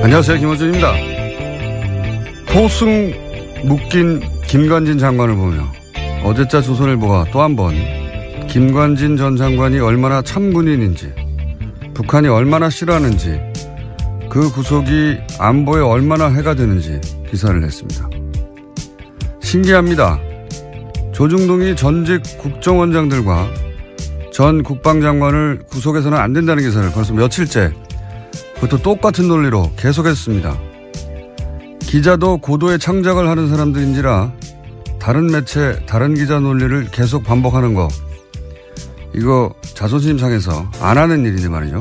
안녕하세요. 김호준입니다. 포승 묶인 김관진 장관을 보며 어제자 조선일보가 또 한 번 김관진 전 장관이 얼마나 참군인인지, 북한이 얼마나 싫어하는지, 그 구속이 안보에 얼마나 해가 되는지 기사를 냈습니다. 신기합니다. 조중동이 전직 국정원장들과 전 국방장관을 구속해서는 안 된다는 기사를 벌써 며칠째 그것도 똑같은 논리로 계속했습니다. 기자도 고도의 창작을 하는 사람들인지라 다른 매체, 다른 기자 논리를 계속 반복하는 거, 이거 자존심 상해서 안 하는 일인데 말이죠.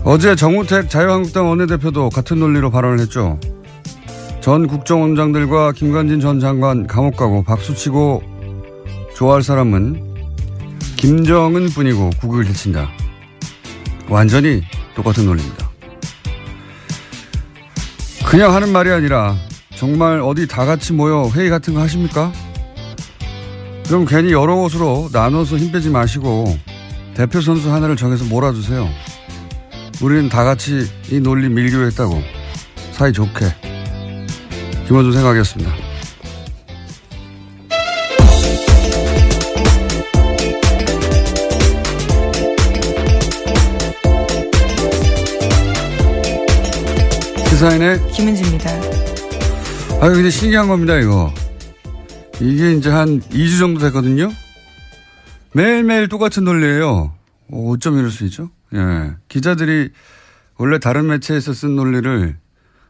어제 정우택 자유한국당 원내대표도 같은 논리로 발언을 했죠. 전 국정원장들과 김관진 전 장관 감옥 가고 박수치고 좋아할 사람은 김정은 뿐이고 국익을 해친다. 완전히 똑같은 논리입니다. 그냥 하는 말이 아니라 정말 어디 다 같이 모여 회의 같은 거 하십니까? 그럼 괜히 여러 곳으로 나눠서 힘 빼지 마시고 대표 선수 하나를 정해서 몰아주세요. 우리는 다 같이 이 논리 밀기로 했다고 사이좋게. 김어준 생각이었습니다. 시사인의 김은지입니다. 아유, 근데 신기한 겁니다, 이거. 이게 이제 한 2주 정도 됐거든요? 매일매일 똑같은 논리예요. 어쩜 이럴 수 있죠? 예. 기자들이 원래 다른 매체에서 쓴 논리를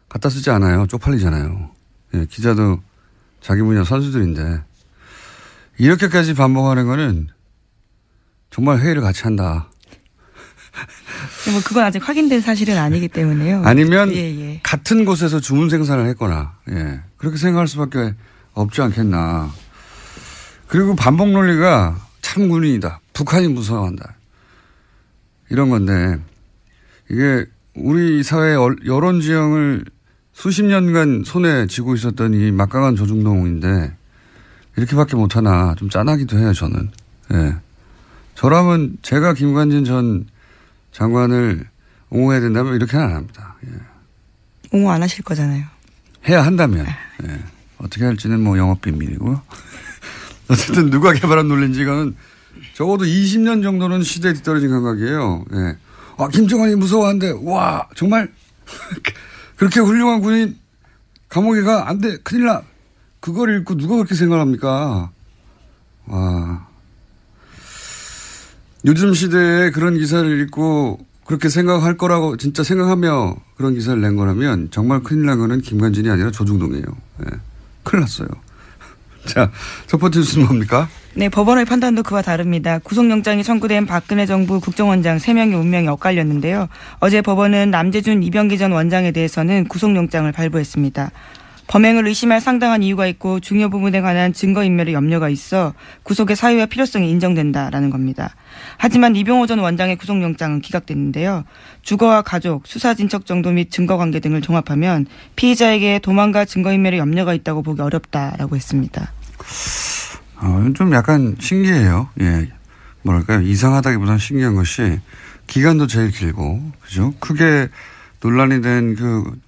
갖다 쓰지 않아요. 쪽팔리잖아요. 예. 기자도 자기 분야 선수들인데. 이렇게까지 반복하는 거는 정말 회의를 같이 한다. 뭐 그건 아직 확인된 사실은 아니기 때문에요. 아니면 같은 곳에서 주문 생산을 했거나, 예. 그렇게 생각할 수밖에 없지 않겠나. 그리고 반복 논리가 참군인이다. 북한이 무서워한다. 이런 건데, 이게 우리 사회의 여론 지형을 수십 년간 손에 쥐고 있었던 이 막강한 조중동인데, 이렇게밖에 못하나 좀 짠하기도 해요, 저는. 예. 저라면 제가 김관진 전 장관을 옹호해야 된다면 이렇게는 안 합니다. 예. 옹호 안 하실 거잖아요. 해야 한다면. 예. 어떻게 할지는 뭐 영업 비밀이고요. 어쨌든 누가 개발한 논리인지 이거는 적어도 20년 정도는 시대에 뒤떨어진 감각이에요. 예. 아, 김정은이 무서워한데, 와, 정말 그렇게 훌륭한 군인 감옥에 가, 안 돼, 큰일 나. 그걸 읽고 누가 그렇게 생각합니까? 와. 요즘 시대에 그런 기사를 읽고 그렇게 생각할 거라고 진짜 생각하며 그런 기사를 낸 거라면 정말 큰일 난 거는 김관진이 아니라 조중동이에요. 예. 큰일 났어요. 자, 첫 번째 뉴스는 뭡니까? 네, 법원의 판단도 그와 다릅니다. 구속영장이 청구된 박근혜 정부 국정원장 3명의 운명이 엇갈렸는데요. 어제 법원은 남재준 이병기 전 원장에 대해서는 구속영장을 발부했습니다. 범행을 의심할 상당한 이유가 있고 중요 부분에 관한 증거인멸의 염려가 있어 구속의 사유와 필요성이 인정된다라는 겁니다. 하지만 이병호 전 원장의 구속영장은 기각됐는데요. 주거와 가족, 수사진척 정도 및 증거관계 등을 종합하면 피의자에게 도망과 증거인멸의 염려가 있다고 보기 어렵다라고 했습니다. 좀 약간 신기해요. 예. 뭐랄까요. 이상하다기보다는 신기한 것이 기간도 제일 길고, 그죠? 크게 논란이 된 그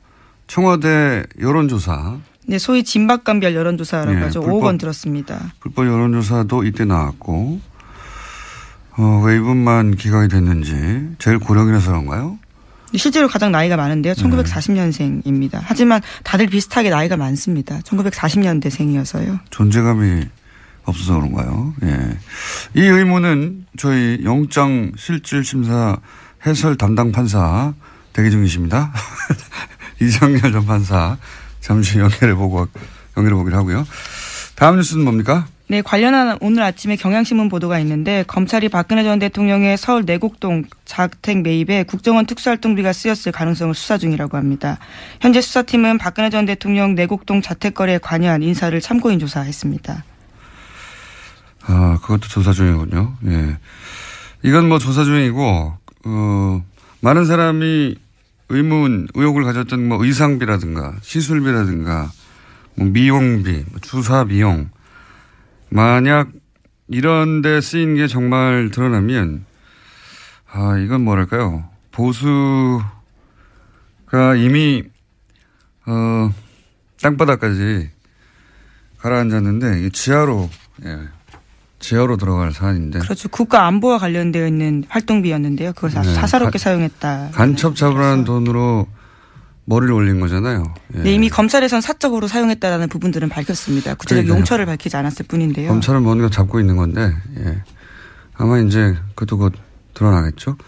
청와대 여론조사. 네, 소위 진박감별 여론조사라고 예, 하죠. 5억 원 들었습니다. 불법 여론조사도 이때 나왔고, 왜 이분만 기각이 됐는지 제일 고령이라서 그런가요? 실제로 가장 나이가 많은데요. 1940년생입니다. 하지만 다들 비슷하게 나이가 많습니다. 1940년대생이어서요. 존재감이 없어서 그런가요? 예. 이 의문은 저희 영장실질심사 해설 담당 판사 대기 중이십니다. 이정열 전 판사 잠시 연결해 보기로 하고요. 다음 뉴스는 뭡니까? 네, 관련한 오늘 아침에 경향신문 보도가 있는데 검찰이 박근혜 전 대통령의 서울 내곡동 자택 매입에 국정원 특수활동비가 쓰였을 가능성을 수사 중이라고 합니다. 현재 수사팀은 박근혜 전 대통령 내곡동 자택 거래에 관여한 인사를 참고인 조사했습니다. 아, 그것도 조사 중이군요. 예. 이건 뭐 조사 중이고, 많은 사람이 의혹을 가졌던 뭐 의상비라든가 시술비라든가 뭐 미용비, 주사 비용, 만약 이런 데 쓰인 게 정말 드러나면, 이건 뭐랄까요. 보수 그러니까 이미 땅바닥까지 가라앉았는데 지하로 들어갈 사안인데. 그렇죠. 국가 안보와 관련되어 있는 활동비였는데요. 그걸 아주 사사롭게 사용했다. 간첩 잡으라는 돈으로 머리를 올린 거잖아요. 예. 네, 이미 검찰에선 사적으로 사용했다라는 부분들은 밝혔습니다. 구체적 용처를 밝히지 않았을 뿐인데요. 검찰은 뭔가 잡고 있는 건데 아마 이제 그것도 곧 드러나겠죠.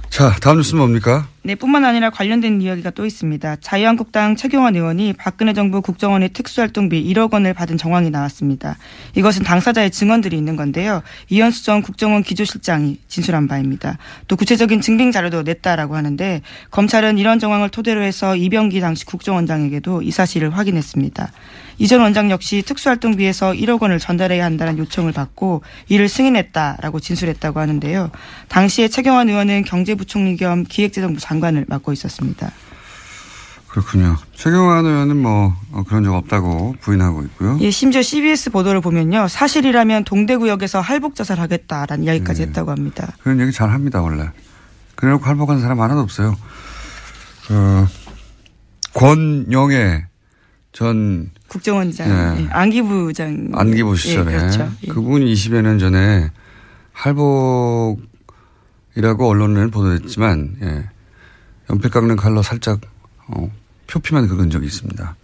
자, 다음 뉴스는 뭡니까? 네, 뿐만 아니라 관련된 이야기가 또 있습니다. 자유한국당 최경환 의원이 박근혜 정부 국정원의 특수활동비 1억 원을 받은 정황이 나왔습니다. 이것은 당사자의 증언들이 있는 건데요. 이현수 전 국정원 기조실장이 진술한 바입니다. 또 구체적인 증빙 자료도 냈다라고 하는데 검찰은 이런 정황을 토대로 해서 이병기 당시 국정원장에게도 이 사실을 확인했습니다. 이 전 원장 역시 특수활동비에서 1억 원을 전달해야 한다는 요청을 받고 이를 승인했다라고 진술했다고 하는데요. 당시에 최경환 의원은 경제부총리 겸 기획재정부 장관을 맡고 있었습니다. 그렇군요. 최경환 의원은 그런 적 없다고 부인하고 있고요. 예, 심지어 CBS 보도를 보면요. 사실이라면 동대구역에서 할복자살하겠다라는 이야기까지 했다고 합니다. 그런 얘기 잘 합니다, 원래. 그래놓고 할복한 사람 하나도 없어요. 권영애 전 국정원장, 안기부장. 안기부 시절에. 그렇죠. 그분이 20여 년 전에 할복이라고 언론은 보도했지만, 연필 깎는 칼로 살짝, 표피만 긁은 적이 있습니다.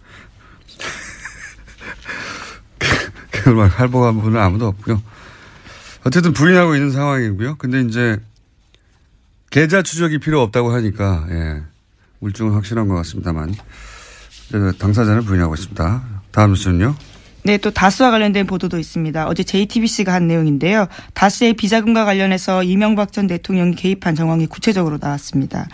그걸 할복한 분은 아무도 없고요. 어쨌든 부인하고 있는 상황이고요. 근데 이제, 계좌 추적이 필요 없다고 하니까, 물증은 확실한 것 같습니다만, 당사자는 부인하고 있습니다. 다음 뉴스는요? 네, 또 다스와 관련된 보도도 있습니다. 어제 JTBC가 한 내용인데요. 다스의 비자금과 관련해서 이명박 전 대통령이 개입한 정황이 구체적으로 나왔습니다.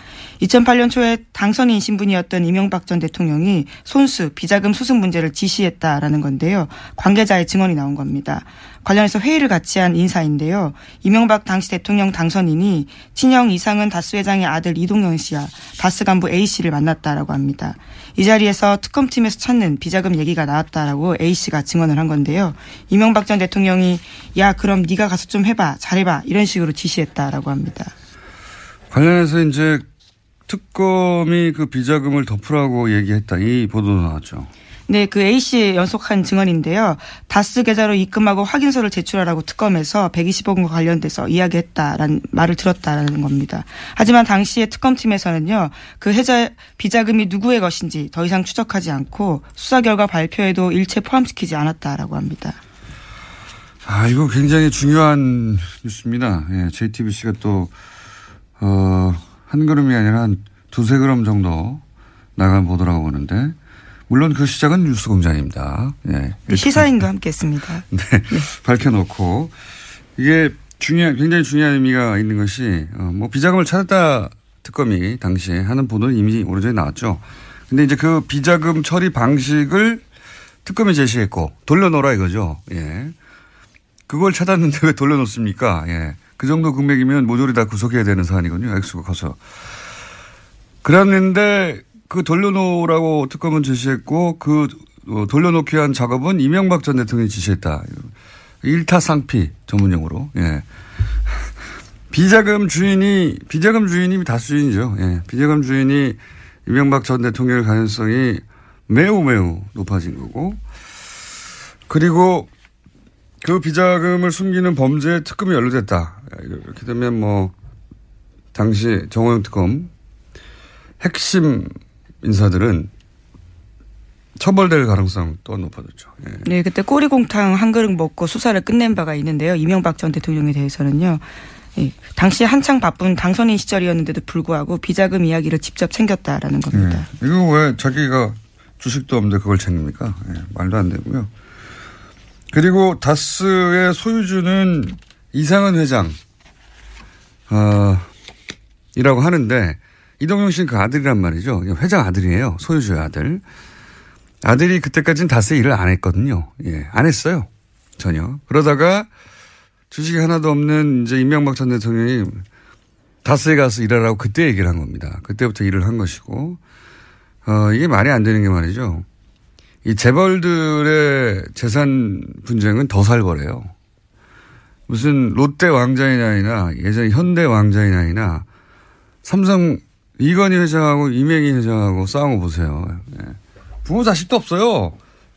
2008년 초에 당선인 신분이었던 이명박 전 대통령이 손수, 비자금 수습 문제를 지시했다라는 건데요. 관계자의 증언이 나온 겁니다. 관련해서 회의를 같이 한 인사인데요. 이명박 당시 대통령 당선인이 친형 이상은 다스 회장의 아들 이동영 씨와 다스 간부 A 씨를 만났다라고 합니다. 이 자리에서 특검팀에서 찾는 비자금 얘기가 나왔다라고 A 씨가 증언을 한 건데요. 이명박 전 대통령이 야 그럼 네가 가서 좀 해봐 잘해봐 이런 식으로 지시했다라고 합니다. 관련해서 이제 특검이 그 비자금을 덮으라고 얘기했다 이 보도도 나왔죠. 네, 그 A씨의 연속한 증언인데요. 다스 계좌로 입금하고 확인서를 제출하라고 특검에서 120억 원과 관련돼서 이야기했다라는 말을 들었다라는 겁니다. 하지만 당시에 특검팀에서는요. 그 비자금이 누구의 것인지 더 이상 추적하지 않고 수사 결과 발표에도 일체 포함시키지 않았다라고 합니다. 이거 굉장히 중요한 뉴스입니다. JTBC가 또 한 걸음이 아니라 한 두세 걸음 정도 나간 보도라고 보는데 물론 그 시작은 뉴스공장입니다. 시사인과 함께했습니다. 네, 밝혀놓고 이게 굉장히 중요한 의미가 있는 것이 비자금을 찾았다 특검이 당시에 하는 보도는 이미 오래전에 나왔죠. 근데 이제 그 비자금 처리 방식을 특검이 제시했고 돌려놓으라 이거죠. 그걸 찾았는데 왜 돌려놓습니까? 그 정도 금액이면 모조리 다 구속해야 되는 사안이거든요. 액수가 커서. 그랬는데 그 돌려놓으라고 특검은 제시했고 그 돌려놓기 위한 작업은 이명박 전 대통령이 지시했다. 일타상피 전문용어로. 비자금 주인이 다수주인이죠. 비자금 주인이 이명박 전 대통령의 가능성이 매우 매우 높아진 거고 그리고 그 비자금을 숨기는 범죄에 특검이 연루됐다. 이렇게 되면 당시 정호영 특검 핵심 인사들은 처벌될 가능성 또한 높아졌죠. 네, 그때 꼬리곰탕 한 그릇 먹고 수사를 끝낸 바가 있는데요. 이명박 전 대통령에 대해서는요. 당시 한창 바쁜 당선인 시절이었는데도 불구하고 비자금 이야기를 직접 챙겼다라는 겁니다. 이거 왜 자기가 주식도 없는데 그걸 챙깁니까? 말도 안 되고요. 그리고 다스의 소유주는 이상은 회장 이라고 하는데 이동영 씨는 그 아들이란 말이죠. 회장 아들이에요. 소유주의 아들. 아들이 그때까지는 다스의 일을 안 했거든요. 안 했어요. 전혀. 그러다가 주식이 하나도 없는 이제 이명박 전 대통령이 다스에 가서 일하라고 그때 얘기를 한 겁니다. 그때부터 일을 한 것이고, 이게 말이 안 되는 게 말이죠. 이 재벌들의 재산 분쟁은 더 살벌해요. 무슨 롯데 왕자의 나이나 예전 현대 왕자의 나이나 삼성 이건희 회장하고 이명희 회장하고 싸운 거 보세요. 예. 부모 자식도 없어요.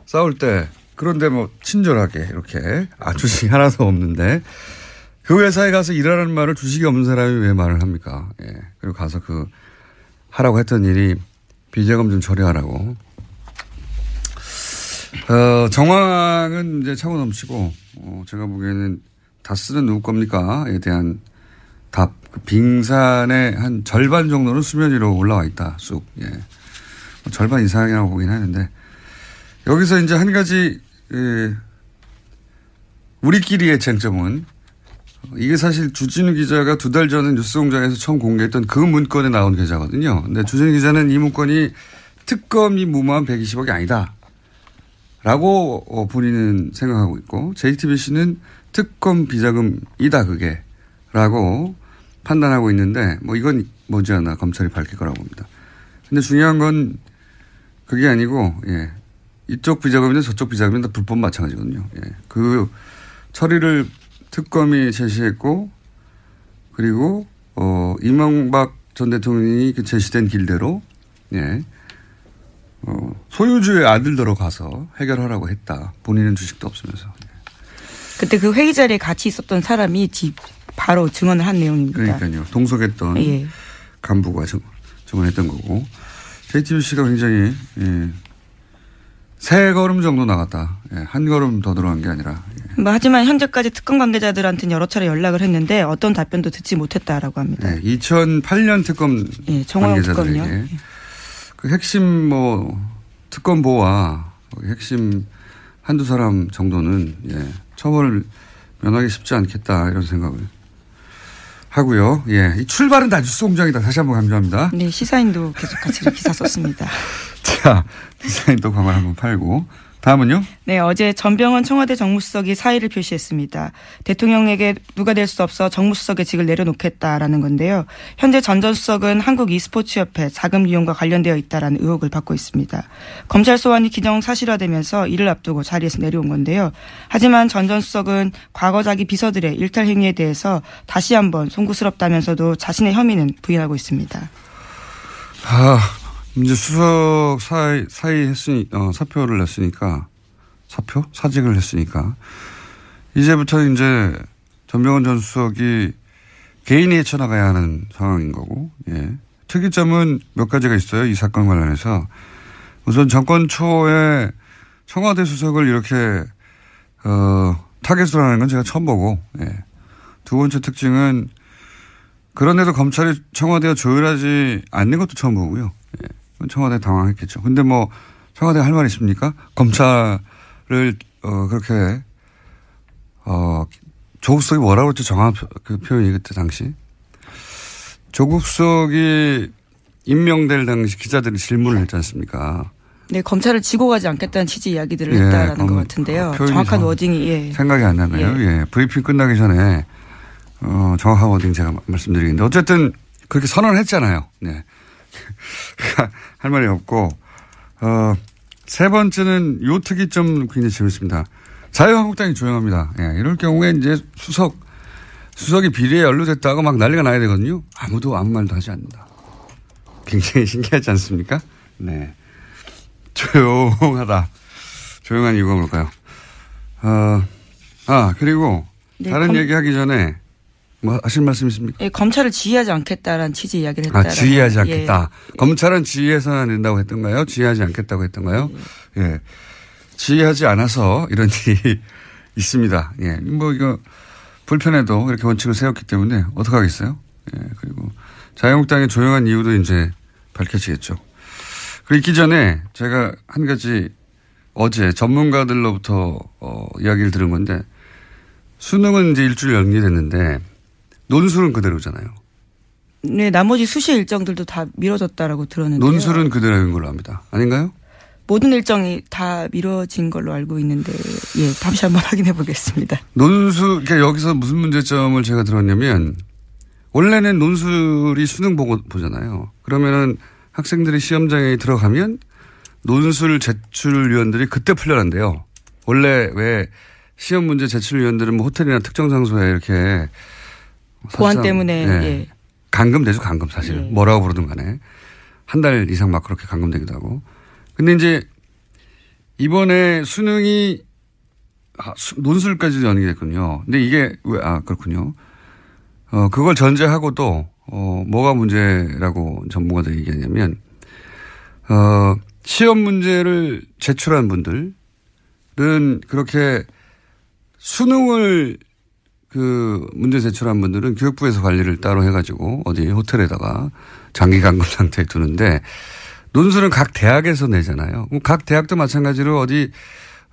싸울 때. 그런데 뭐 친절하게 이렇게 주식이 하나도 없는데 그 회사에 가서 일하라는 말을 주식이 없는 사람이 왜 말을 합니까? 예. 그리고 가서 하라고 했던 일이 비자금 좀 처리하라고. 정황은 이제 차고 넘치고, 제가 보기에는 다스는 누구 겁니까?에 대한 답. 빙산의 한 절반 정도는 수면 위로 올라와 있다, 쑥. 예. 절반 이상이라고 보긴 하는데, 여기서 이제 한 가지, 우리끼리의 쟁점은, 이게 사실 주진우 기자가 2달 전에 뉴스공장에서 처음 공개했던 그 문건에 나온 계좌거든요. 근데 주진우 기자는 이 문건이 특검이 무모한 120억이 아니다. 라고 본인은 생각하고 있고, JTBC는 특검 비자금이다, 그게. 라고 판단하고 있는데, 이건 머지않아 검찰이 밝힐 거라고 봅니다. 근데 중요한 건 그게 아니고, 예. 이쪽 비자금이나 저쪽 비자금은 다 불법 마찬가지거든요. 예. 그 처리를 특검이 제시했고, 그리고, 이명박 전 대통령이 그 제시된 길대로, 예. 소유주의 아들들로 가서 해결하라고 했다. 본인은 주식도 없으면서. 예. 그때 그 회의 자리에 같이 있었던 사람이 바로 증언을 한 내용입니다. 그러니까요. 동석했던 예. 간부가 증언했던 거고. JTBC가 굉장히, 예. 3걸음 정도 나갔다. 예. 한 걸음 더 들어간 게 아니라. 예. 하지만 현재까지 특검 관계자들한테는 여러 차례 연락을 했는데 어떤 답변도 듣지 못했다라고 합니다. 예. 2008년 특검 정호영 특검이요. 관계자들에게 그 핵심 특검보와 핵심 한두 사람 정도는 처벌을 면하기 쉽지 않겠다 이런 생각을 하고요. 예, 이 출발은 다 뉴스공장이다. 다시 한번 강조합니다. 네, 시사인도 계속 같이 기사 썼습니다. 자, 시사인도 광을 한번 팔고. 다음은요? 네, 어제 전병헌 청와대 정무수석이 사의를 표시했습니다. 대통령에게 누가 될 수 없어 정무수석의 직을 내려놓겠다라는 건데요. 현재 전 전 수석은 한국 e스포츠협회 자금 이용과 관련되어 있다라는 의혹을 받고 있습니다. 검찰 소환이 기정사실화되면서 이를 앞두고 자리에서 내려온 건데요. 하지만 전 전 수석은 과거 자기 비서들의 일탈 행위에 대해서 다시 한번 송구스럽다면서도 자신의 혐의는 부인하고 있습니다. 이제 수석 사표를 냈으니까, 사직을 했으니까, 이제부터 이제 전병헌 전 수석이 개인이 헤쳐나가야 하는 상황인 거고, 예. 특이점은 몇 가지가 있어요. 이 사건 관련해서. 우선 정권 초에 청와대 수석을 이렇게, 타겟으로 하는 건 제가 처음 보고, 예. 두 번째 특징은 그런데도 검찰이 청와대와 조율하지 않는 것도 처음 보고요. 예. 청와대 당황했겠죠. 근데 청와대가 할 말이 있습니까? 검찰을, 그렇게, 조국 수석이 뭐라고 했죠? 정확한 그 표현이 그때 당시. 조국 수석이 임명될 당시 기자들이 질문을 했지 않습니까? 네, 검찰을 지고 가지 않겠다는 취지 이야기들을 했다라는 것 같은데요. 정확한 워딩이, 생각이 안 나네요. 예. 브리핑 끝나기 전에, 정확한 워딩 제가 말씀드리겠는데. 어쨌든 그렇게 선언을 했잖아요. 네. 할 말이 없고, 세 번째는 요 특이점 굉장히 재밌습니다. 자유한국당이 조용합니다. 예, 이럴 경우에 이제 수석이 비리에 연루됐다고 막 난리가 나야 되거든요. 아무도 아무 말도 하지 않는다. 굉장히 신기하지 않습니까? 네. 조용하다. 조용한 이유가 뭘까요? 그리고 네, 다른 얘기 하기 전에 하실 말씀 있습니까? 예, 검찰을 지휘하지 않겠다라는 취지 이야기를 했다. 지휘하지 않겠다. 예. 검찰은 지휘해서는 안 된다고 했던가요? 지휘하지 않겠다고 했던가요? 예. 지휘하지 않아서 이런 일이 있습니다. 예. 이거 불편해도 이렇게 원칙을 세웠기 때문에 어떡하겠어요? 예. 그리고 자유한국당의 조용한 이유도 이제 밝혀지겠죠. 그리고 있기 전에 제가 한 가지 어제 전문가들로부터 이야기를 들은 건데 수능은 이제 일주일 연기됐는데 논술은 그대로잖아요. 네, 나머지 수시 일정들도 다 미뤄졌다라고 들었는데요. 논술은 그대로인 걸로 압니다. 아닌가요? 모든 일정이 다 미뤄진 걸로 알고 있는데, 예, 다시 한번 확인해 보겠습니다. 논술, 그러니까 여기서 무슨 문제점을 제가 들었냐면, 원래는 논술이 수능 보잖아요. 그러면은 학생들이 시험장에 들어가면 논술 제출위원들이 그때 풀려난대요. 원래 왜 시험 문제 제출위원들은 호텔이나 특정 장소에 이렇게 보안 때문에, 네. 예. 감금되죠, 감금 사실. 네. 뭐라고 부르든 간에. 한 달 이상 막 그렇게 감금되기도 하고. 근데 이제 이번에 수능이 논술까지 연기됐군요. 근데 이게 그렇군요. 그걸 전제하고도 뭐가 문제라고 전문가들이 얘기하냐면 시험 문제를 제출한 분들은 그렇게 수능을 그 문제 제출한 분들은 교육부에서 관리를 따로 해가지고 어디 호텔에다가 장기 감금 상태에 두는데 논술은 각 대학에서 내잖아요. 각 대학도 마찬가지로 어디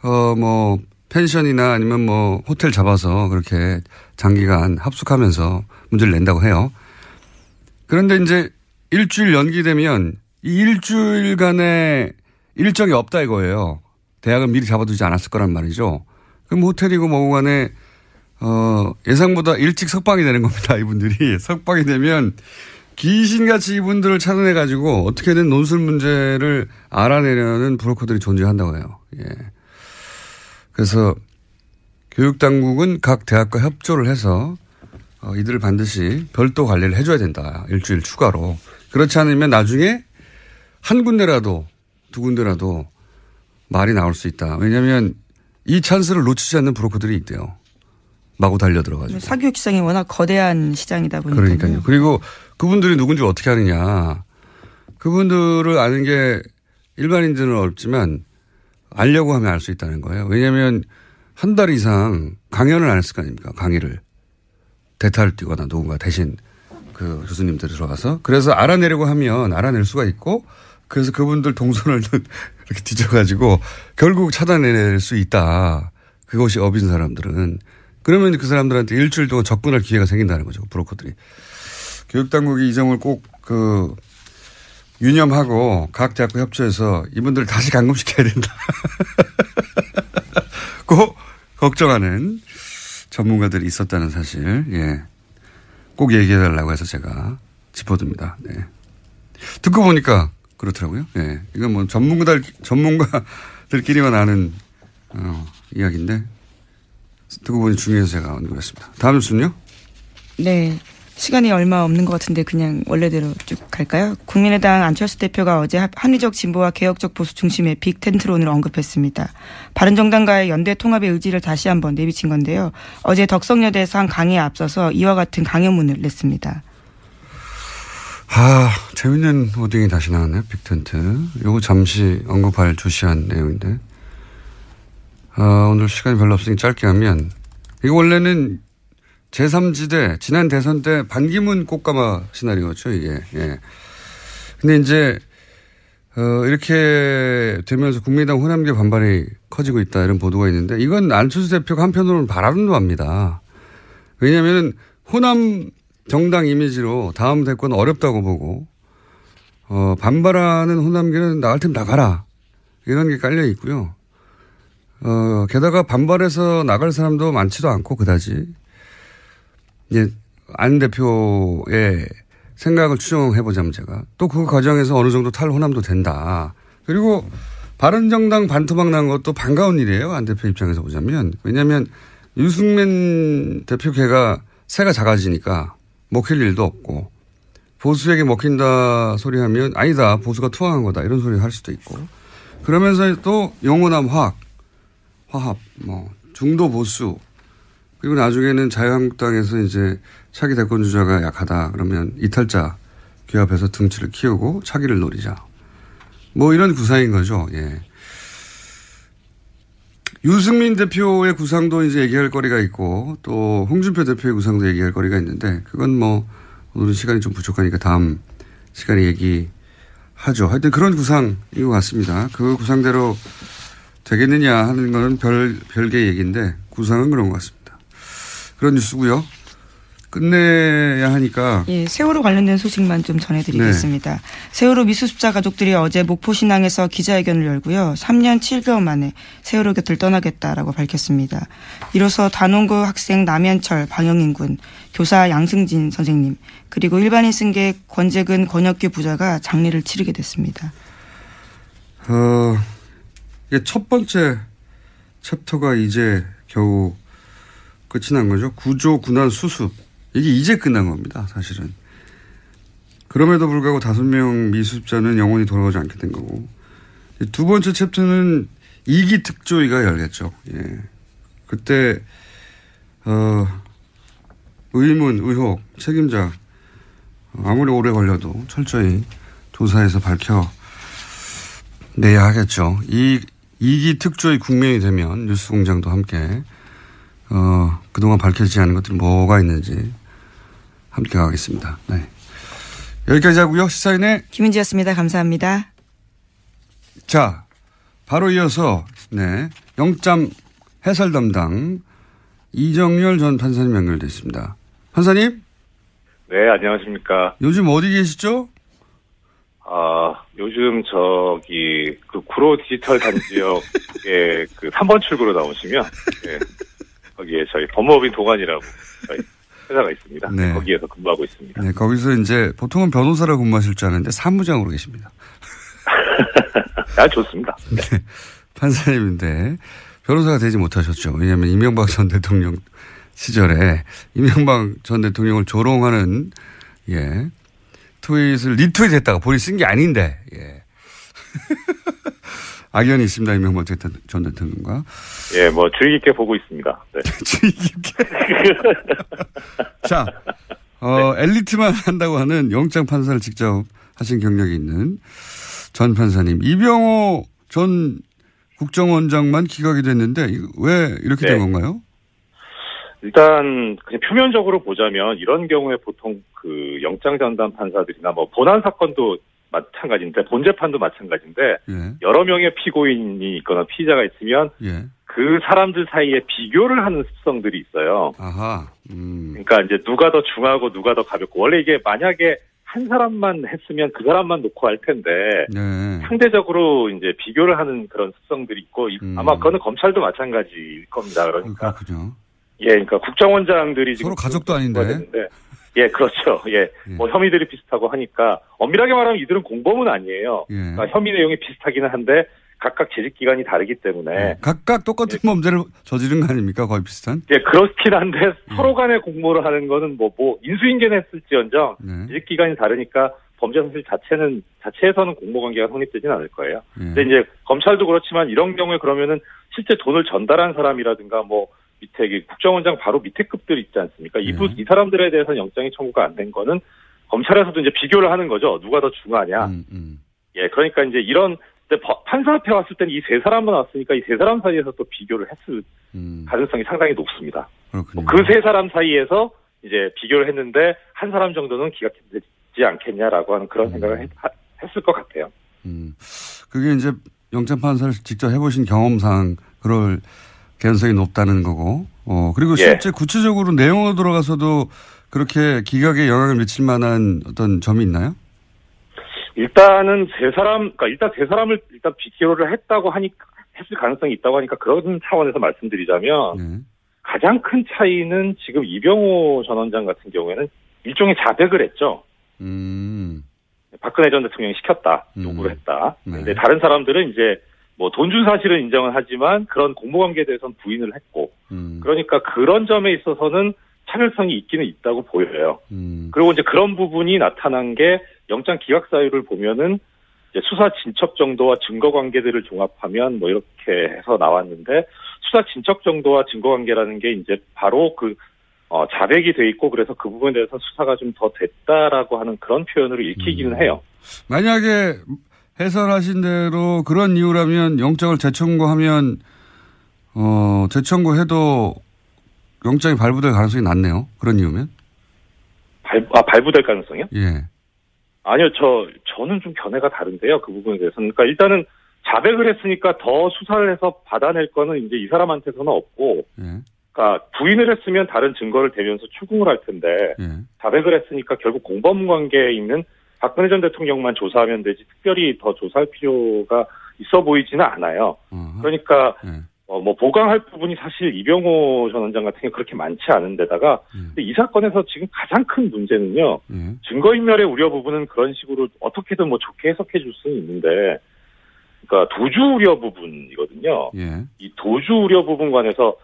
뭐 펜션이나 아니면 뭐 호텔 잡아서 그렇게 장기간 합숙하면서 문제를 낸다고 해요. 그런데 이제 일주일 연기되면 이 일주일간의 일정이 없다 이거예요. 대학은 미리 잡아두지 않았을 거란 말이죠. 그럼 호텔이고 뭐고 간에 예상보다 일찍 석방이 되는 겁니다. 이분들이. 석방이 되면 귀신같이 이분들을 찾아내가지고 어떻게든 논술 문제를 알아내려는 브로커들이 존재한다고 해요. 예. 그래서 교육당국은 각 대학과 협조를 해서 이들을 반드시 별도 관리를 해줘야 된다. 일주일 추가로. 그렇지 않으면 나중에 한 군데라도 두 군데라도 말이 나올 수 있다. 왜냐하면 이 찬스를 놓치지 않는 브로커들이 있대요. 마구 달려들어가지고. 사교육 시장이 워낙 거대한 시장이다 보니까. 그러니까요. 그리고 그분들이 누군지 어떻게 아느냐. 그분들을 아는 게 일반인들은 어렵지만 알려고 하면 알 수 있다는 거예요. 왜냐하면 한 달 이상 강연을 안 했을 거 아닙니까. 강의를. 대타를 띄거나 누군가 대신 그 교수님들이 들어가서. 그래서 알아내려고 하면 알아낼 수가 있고 그래서 그분들 동선을 이렇게 뒤져가지고 결국 찾아낼 수 있다. 그것이 업인 사람들은. 그러면 그 사람들한테 일주일 동안 접근할 기회가 생긴다는 거죠. 브로커들이. 교육당국이 이 점을 꼭 유념하고 각 대학과 협조해서 이분들을 다시 감금시켜야 된다. 꼭 걱정하는 전문가들이 있었다는 사실. 예. 꼭 얘기해달라고 해서 제가 짚어둡니다. 네. 듣고 보니까 그렇더라고요. 예. 이건 뭐 전문가들끼리만 아는 이야기인데 듣고 보니 중요해서 제가 언급했습니다. 다음 뉴스는요? 네. 시간이 얼마 없는 것 같은데 그냥 원래대로 쭉 갈까요? 국민의당 안철수 대표가 어제 합리적 진보와 개혁적 보수 중심의 빅텐트론을 언급했습니다. 바른정당과의 연대 통합의 의지를 다시 한번 내비친 건데요. 어제 덕성여대에서 한 강의에 앞서서 이와 같은 강연문을 냈습니다. 재밌는 워딩이 다시 나왔네요. 빅텐트. 요거 잠시 언급할 주시한 내용인데. 오늘 시간이 별로 없으니 짧게 하면 이거 원래는 제3지대 지난 대선 때 반기문 꽃가마 시나리오죠 이게. 예. 근데 이제 이렇게 되면서 국민의당 호남계 반발이 커지고 있다 이런 보도가 있는데 이건 안철수 대표가 한편으로는 바람도 합니다. 왜냐하면 호남 정당 이미지로 다음 대권 어렵다고 보고 반발하는 호남계는 나갈 테면 나가라 이런 게 깔려 있고요. 게다가 반발해서 나갈 사람도 많지도 않고 그다지. 이제 안 대표의 생각을 추정해보자면 제가 또 그 과정에서 어느 정도 탈호남도 된다. 그리고 바른정당 반토막 난 것도 반가운 일이에요. 안 대표 입장에서 보자면. 왜냐하면 유승민 대표 걔가 새가 작아지니까 먹힐 일도 없고 보수에게 먹힌다 소리 하면 아니다. 보수가 투항한 거다. 이런 소리 할 수도 있고. 그러면서 또 영호남 화합, 중도 보수 그리고 나중에는 자유한국당에서 이제 차기 대권 주자가 약하다. 그러면 이탈자 규합해서 등치를 키우고 차기를 노리자. 이런 구상인 거죠. 예. 유승민 대표의 구상도 이제 얘기할 거리가 있고 또 홍준표 대표의 구상도 얘기할 거리가 있는데 그건 오늘은 시간이 좀 부족하니까 다음 시간에 얘기하죠. 하여튼 그런 구상인 것 같습니다. 그 구상대로 되겠느냐 하는 거는 별개의 얘기인데 구상은 그런 것 같습니다. 그런 뉴스고요. 끝내야 하니까. 예, 세월호 관련된 소식만 좀 전해드리겠습니다. 네. 세월호 미수습자 가족들이 어제 목포신항에서 기자회견을 열고요. 3년 7개월 만에 세월호 곁을 떠나겠다라고 밝혔습니다. 이로써 단원고 학생 남현철, 방영인 군, 교사 양승진 선생님, 그리고 일반인 승객 권재근, 권혁규 부자가 장례를 치르게 됐습니다. 이게 첫 번째 챕터가 이제 겨우 끝이 난 거죠. 구조, 군안, 수습. 이게 이제 끝난 겁니다. 사실은. 그럼에도 불구하고 5명 미수습자는 영원히 돌아오지 않게 된 거고. 두 번째 챕터는 2기 특조위가 열겠죠. 예. 그때, 의문, 의혹, 책임자, 아무리 오래 걸려도 철저히 조사해서 밝혀내야 하겠죠. 2기 특조위 국면이 되면 뉴스공장도 함께, 그동안 밝혀지지 않은 것들이 뭐가 있는지 함께 가겠습니다. 네. 여기까지 하고요. 시사인의 김은지였습니다. 감사합니다. 자, 바로 이어서, 네. 영장 해설 담당 이정열 전 판사님 연결되어 있습니다. 판사님? 네, 안녕하십니까. 요즘 어디 계시죠? 요즘 그 구로 디지털 단지역에 그 3번 출구로 나오시면, 네, 거기에 저희 법무법인 동안이라고 저희 회사가 있습니다. 네. 거기에서 근무하고 있습니다. 네, 거기서 이제 보통은 변호사라고 근무하실 줄 아는데 사무장으로 계십니다. 좋습니다. 네. 판사님인데 변호사가 되지 못하셨죠. 왜냐하면 이명박 전 대통령 시절에 이명박 전 대통령을 조롱하는 트윗을 리트윗했다가 본인이 쓴 게 아닌데 악연이 있습니다. 이명박 전 대통령과. 예, 뭐 주의 깊게 보고 있습니다. 네. 주의 깊게. 자, 엘리트만 한다고 하는 영장 판사를 직접 하신 경력이 있는 전 판사님 이병호 전 국정원장만 기각이 됐는데 왜 이렇게 된 건가요? 일단 그냥 표면적으로 보자면 이런 경우에 보통 그 영장 전담 판사들이나 뭐 본안 사건도 마찬가지인데 본 재판도 마찬가지인데 여러 명의 피고인이 있거나 피의자가 있으면 그 사람들 사이에 비교를 하는 습성들이 있어요. 아하. 그러니까 이제 누가 더 중하고 누가 더 가볍고 원래 이게 만약에 한 사람만 했으면 그 사람만 놓고 할 텐데 상대적으로 이제 비교를 하는 그런 습성들이 있고 아마 그거는 검찰도 마찬가지일 겁니다. 그러니까 그렇군요. 그러니까 국정원장들이 지금 서로 가족도 아닌데. 그렇죠. 뭐 혐의들이 비슷하고 하니까 엄밀하게 말하면 이들은 공범은 아니에요. 그러니까 혐의 내용이 비슷하기는 한데 각각 재직 기간이 다르기 때문에 각각 똑같은 범죄를 저지른 거 아닙니까? 거의 비슷한? 그렇긴 한데 서로 간에 공모를 하는 거는 뭐 인수인계는 했을지언정 재직 기간이 다르니까 범죄 사실 자체에서는 공모 관계가 성립되지는 않을 거예요. 근데 이제 검찰도 그렇지만 이런 경우에 그러면은 실제 돈을 전달한 사람이라든가 뭐 밑에 국정원장 바로 밑에 급들 있지 않습니까? 이 사람들에 대해서는 영장이 청구가 안 된 거는 검찰에서도 이제 비교를 하는 거죠. 누가 더 중하냐. 그러니까 이제 이런 판사 앞에 왔을 때는 이 세 사람만 왔으니까 이 세 사람 사이에서 또 비교를 했을 가능성이 상당히 높습니다. 그 세 사람 사이에서 이제 비교를 했는데 한 사람 정도는 기각되지 않겠냐라고 하는 그런 생각을 했을 것 같아요. 그게 이제 영장 판사를 직접 해보신 경험상 그럴 개연성이 높다는 거고, 그리고 실제 구체적으로 내용으로 들어가서도 그렇게 기각에 영향을 미칠 만한 어떤 점이 있나요? 일단은 일단 세 사람을 일단 비교를 했다고 하니까, 했을 가능성이 있다고 하니까 그런 차원에서 말씀드리자면, 가장 큰 차이는 지금 이병호 전 원장 같은 경우에는 일종의 자백을 했죠. 박근혜 전 대통령이 시켰다, 요구를 했다. 근데 다른 사람들은 이제 뭐 돈 준 사실은 인정은 하지만 그런 공모관계에 대해서는 부인을 했고, 그러니까 그런 점에 있어서는 차별성이 있기는 있다고 보여요. 그리고 이제 그런 부분이 나타난 게 영장 기각 사유를 보면은 이제 수사 진척 정도와 증거 관계들을 종합하면 뭐 이렇게 해서 나왔는데, 수사 진척 정도와 증거 관계라는 게 이제 바로 자백이 돼 있고, 그래서 그 부분에 대해서 수사가 좀 더 됐다라고 하는 그런 표현으로 읽히기는 해요. 만약에 해설하신 대로 그런 이유라면 영장을 재청구하면, 재청구해도 영장이 발부될 가능성이 낮네요. 그런 이유면? 발부될 가능성이요? 예. 아니요, 저는 좀 견해가 다른데요. 그 부분에 대해서는. 그러니까 일단은 자백을 했으니까 더 수사를 해서 받아낼 거는 이제 이 사람한테서는 없고, 그러니까 부인을 했으면 다른 증거를 대면서 추궁을 할 텐데, 자백을 했으니까 결국 공범 관계에 있는 박근혜 전 대통령만 조사하면 되지 특별히 더 조사할 필요가 있어 보이지는 않아요. 그러니까 뭐 보강할 부분이 사실 이병호 전 원장 같은 경우 그렇게 많지 않은데다가 근데 이 사건에서 지금 가장 큰 문제는요. 증거인멸의 우려 부분은 그런 식으로 어떻게든 뭐 좋게 해석해 줄 수는 있는데, 그러니까 도주 우려 부분이거든요. 이 도주 우려 부분 관해서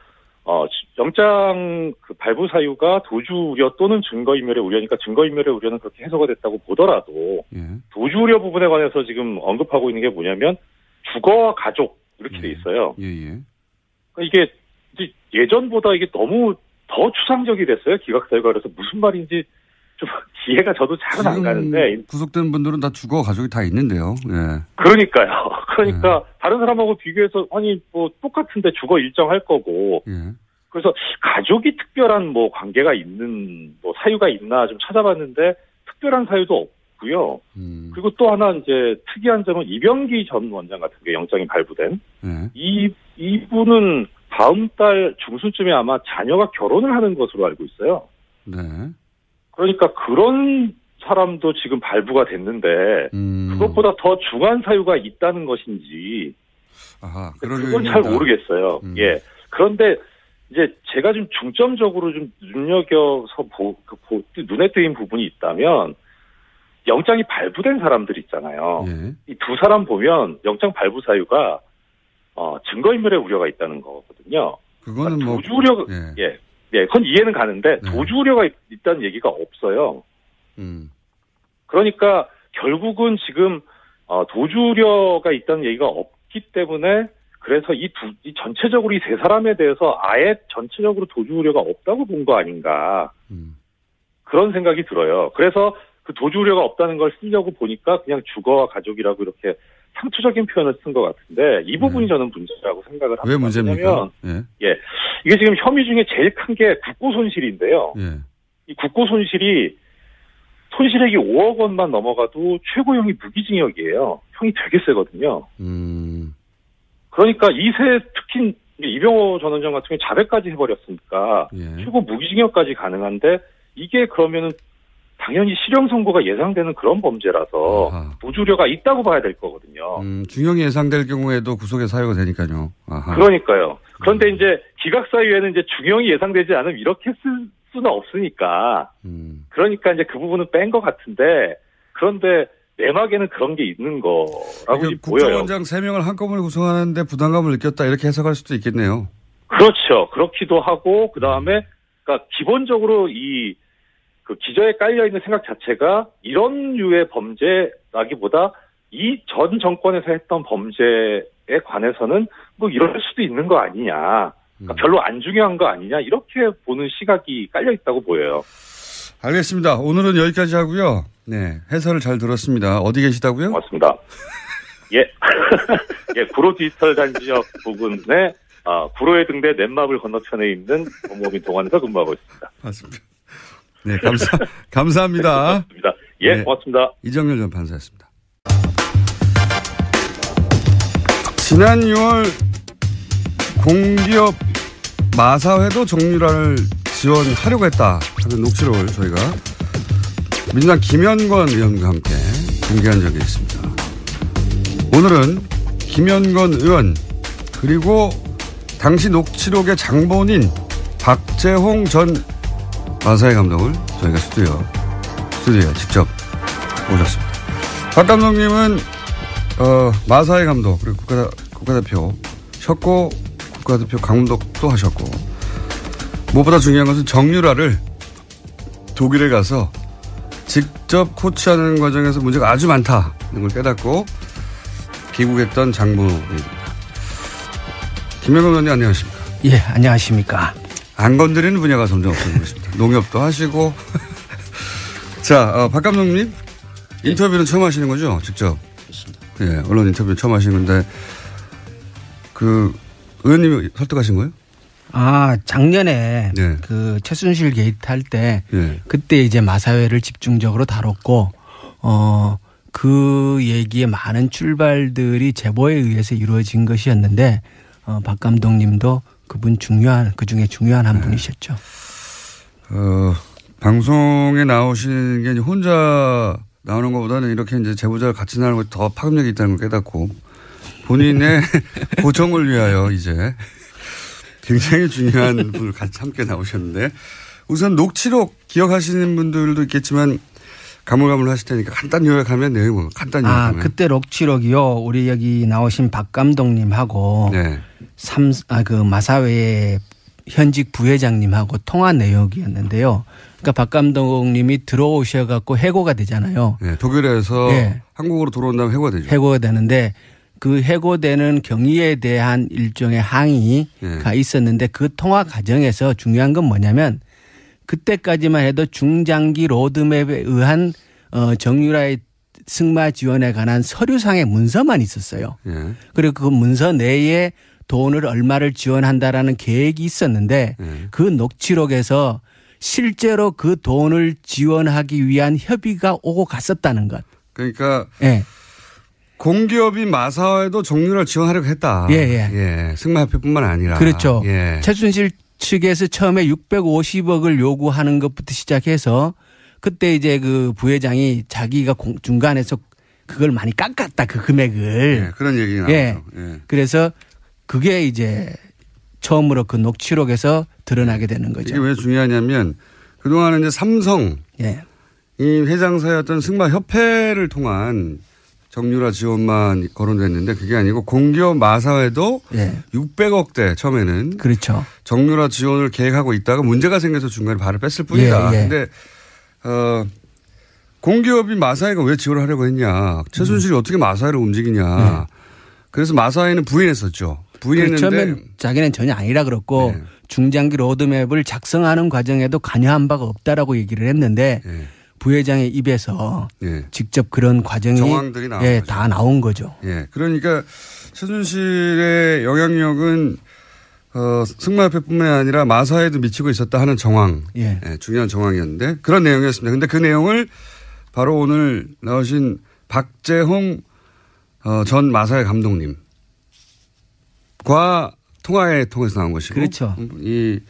영장 그 발부 사유가 도주 우려 또는 증거인멸의 우려니까 증거인멸의 우려는 그렇게 해석이 됐다고 보더라도 도주 우려 부분에 관해서 지금 언급하고 있는 게 뭐냐면 주거와 가족 이렇게 돼 있어요. 그러니까 이게 이제 예전보다 이게 너무 더 추상적이 됐어요. 기각사유가. 그래서 무슨 말인지 좀 이해가 저도 잘은 안 가는데. 구속된 분들은 다 주거 가족이 다 있는데요. 그러니까요. 그러니까 다른 사람하고 비교해서 아니 뭐 똑같은데 주거 일정할 거고. 그래서 가족이 특별한 뭐 관계가 있는 뭐 사유가 있나 좀 찾아봤는데 특별한 사유도 없고요. 그리고 또 하나 이제 특이한 점은 이병기 전 원장 같은 게 영장이 발부된 이분은 다음 달 중순쯤에 아마 자녀가 결혼을 하는 것으로 알고 있어요. 그러니까 그런 사람도 지금 발부가 됐는데 그것보다 더 중한 사유가 있다는 것인지 그건 잘 모르겠어요. 그런데 이제 제가 좀 중점적으로 좀 눈여겨서 눈에 띄는 부분이 있다면 영장이 발부된 사람들 있잖아요. 이 두 사람 보면 영장 발부 사유가 증거인멸의 우려가 있다는 거거든요. 그거는 그러니까 도주 우려가 그건 이해는 가는데 도주 우려가 있다는 얘기가 없어요. 그러니까 결국은 지금 도주 우려가 있다는 얘기가 없기 때문에 그래서 이 전체적으로 이 세 사람에 대해서 아예 전체적으로 도주 우려가 없다고 본 거 아닌가 그런 생각이 들어요. 그래서 그 도주 우려가 없다는 걸 쓰려고 보니까 그냥 주거와 가족이라고 이렇게 상투적인 표현을 쓴 것 같은데 이 부분이 저는 문제라고 생각을 합니다. 왜 문제입니까? 이게 지금 혐의 중에 제일 큰 게 국고 손실인데요. 이 국고 손실액이 5억 원만 넘어가도 최고형이 무기징역이에요. 형이 되게 세거든요. 그러니까 특히 이병호 전 원장 같은 경우 자백까지 해버렸으니까 최고 무기징역까지 가능한데 이게 그러면은 당연히 실형 선고가 예상되는 그런 범죄라서 도주 우려가 있다고 봐야 될 거거든요. 중형이 예상될 경우에도 구속의 사유가 되니까요. 그러니까요. 그런데 이제 기각사유에는 이제 중형이 예상되지 않으면 이렇게 쓸 수는 없으니까. 그러니까 이제 그 부분은 뺀 것 같은데 그런데 내막에는 그런 게 있는 거라고 보여요. 국정원장 3명을 한꺼번에 구성하는데 부담감을 느꼈다 이렇게 해석할 수도 있겠네요. 그렇죠. 그렇기도 하고 그다음에 그러니까 기본적으로 그 기저에 깔려있는 생각 자체가 이런 류의 범죄라기보다 이 전 정권에서 했던 범죄에 관해서는 뭐 이럴 수도 있는 거 아니냐. 그러니까 별로 안 중요한 거 아니냐. 이렇게 보는 시각이 깔려있다고 보여요. 알겠습니다. 오늘은 여기까지 하고요. 해설을 잘 들었습니다. 어디 계시다고요? 고맙습니다. 구로 디지털 단지역 부근에 구로에 등대 넷마블 건너편에 있는 법무법인 동안에서 근무하고 있습니다. 맞습니다. 감사합니다. 고맙습니다. 고맙습니다. 이정렬 전 판사였습니다. 지난 6월 공기업 마사회도 정유라를 지원하려고 했다 하는 녹취록을 저희가 민주당 김현권 의원과 함께 공개한 적이 있습니다. 오늘은 김현권 의원 그리고 당시 녹취록의 장본인 박재홍 전 마사회 감독을 저희가 스튜디오에 직접 모셨습니다. 박 감독님은 마사회 감독 그리고 국가대표셨고 국가대표 감독도 하셨고 무엇보다 중요한 것은 정유라를 독일에 가서 직접 코치하는 과정에서 문제가 아주 많다는 걸 깨닫고 귀국했던 장본인입니다. 김현권 의원님 안녕하십니까? 안녕하십니까? 안 건드리는 분야가 점점 없어지고 있습니다. 농협도 하시고. 자, 박 감독님 인터뷰는 처음 하시는 거죠? 직접. 그렇습니다. 언론 인터뷰는 처음 하시는 건데 의원님이 설득하신 거예요? 작년에 그 최순실 게이트 할 때 그때 이제 마사회를 집중적으로 다뤘고 그 얘기에 많은 출발들이 제보에 의해서 이루어진 것이었는데 박 감독님도 그 중에 중요한 한 분이셨죠. 방송에 나오시는 게 혼자 나오는 것보다는 이렇게 이제 제보자를 같이 나오는 것이 더 파급력이 있다는 걸 깨닫고 본인의 보정을 위하여 이제 굉장히 중요한 분을 같이 함께 나오셨는데 우선 녹취록 기억하시는 분들도 있겠지만 가물가물 하실 테니까 간단히 요약하면 내용은 간단히 요약하면. 그때 녹취록이요. 우리 여기 나오신 박 감독님하고 그 마사회에 현직 부회장님하고 통화 내역이었는데요. 그러니까 박 감독님이 들어오셔갖고 해고가 되잖아요. 네, 독일에서 네. 한국으로 들어온 다음에 해고가 되죠. 해고가 되는데 그 해고되는 경위에 대한 일종의 항의가 네. 있었는데 그 통화 과정에서 중요한 건 뭐냐면 그때까지만 해도 중장기 로드맵에 의한 정유라의 승마 지원에 관한 서류상의 문서만 있었어요. 네. 그리고 그 문서 내에 돈을 얼마를 지원한다라는 계획이 있었는데 네. 그 녹취록에서 실제로 그 돈을 지원하기 위한 협의가 오고 갔었다는 것. 그러니까 네. 공기업인 마사오에도 정유라를 지원하려고 했다. 예, 예. 예. 승마협회뿐만 아니라. 그렇죠. 예. 최순실 측에서 처음에 650억을 요구하는 것부터 시작해서 그때 이제 그 부회장이 자기가 중간에서 그걸 많이 깎았다 그 금액을. 예. 그런 얘기가 나오죠. 예. 예. 그래서 그게 이제 처음으로 그 녹취록에서 드러나게 되는 거죠. 이게 왜 중요하냐면 그동안은 이제 삼성 예. 이 회장사였던 승마협회를 통한 정유라 지원만 거론됐는데 그게 아니고 공기업 마사회도 예. 600억대 처음에는 그렇죠. 정유라 지원을 계획하고 있다가 문제가 생겨서 중간에 발을 뺐을 뿐이다. 그런데 예. 공기업인 마사회가 왜 지원을 하려고 했냐. 최순실이 어떻게 마사회를 움직이냐. 그래서 마사회는 부인했었죠. 부인했는데 처음엔 자기는 전혀 아니라 그랬고 네. 중장기 로드맵을 작성하는 과정에도 관여한 바가 없다라고 얘기를 했는데 네. 부회장의 입에서 네. 직접 그런 과정이 정황들이 나온 예, 다 나온 거죠. 예, 그러니까 최순실의 영향력은 승마협회뿐만 아니라 마사회에도 미치고 있었다 하는 정황, 예. 예, 중요한 정황이었는데 그런 내용이었습니다. 그런데 그 내용을 바로 오늘 나오신 박재홍 전 마사회 감독님. 과 통화에 통해서 나온 것이고. 그렇죠. 이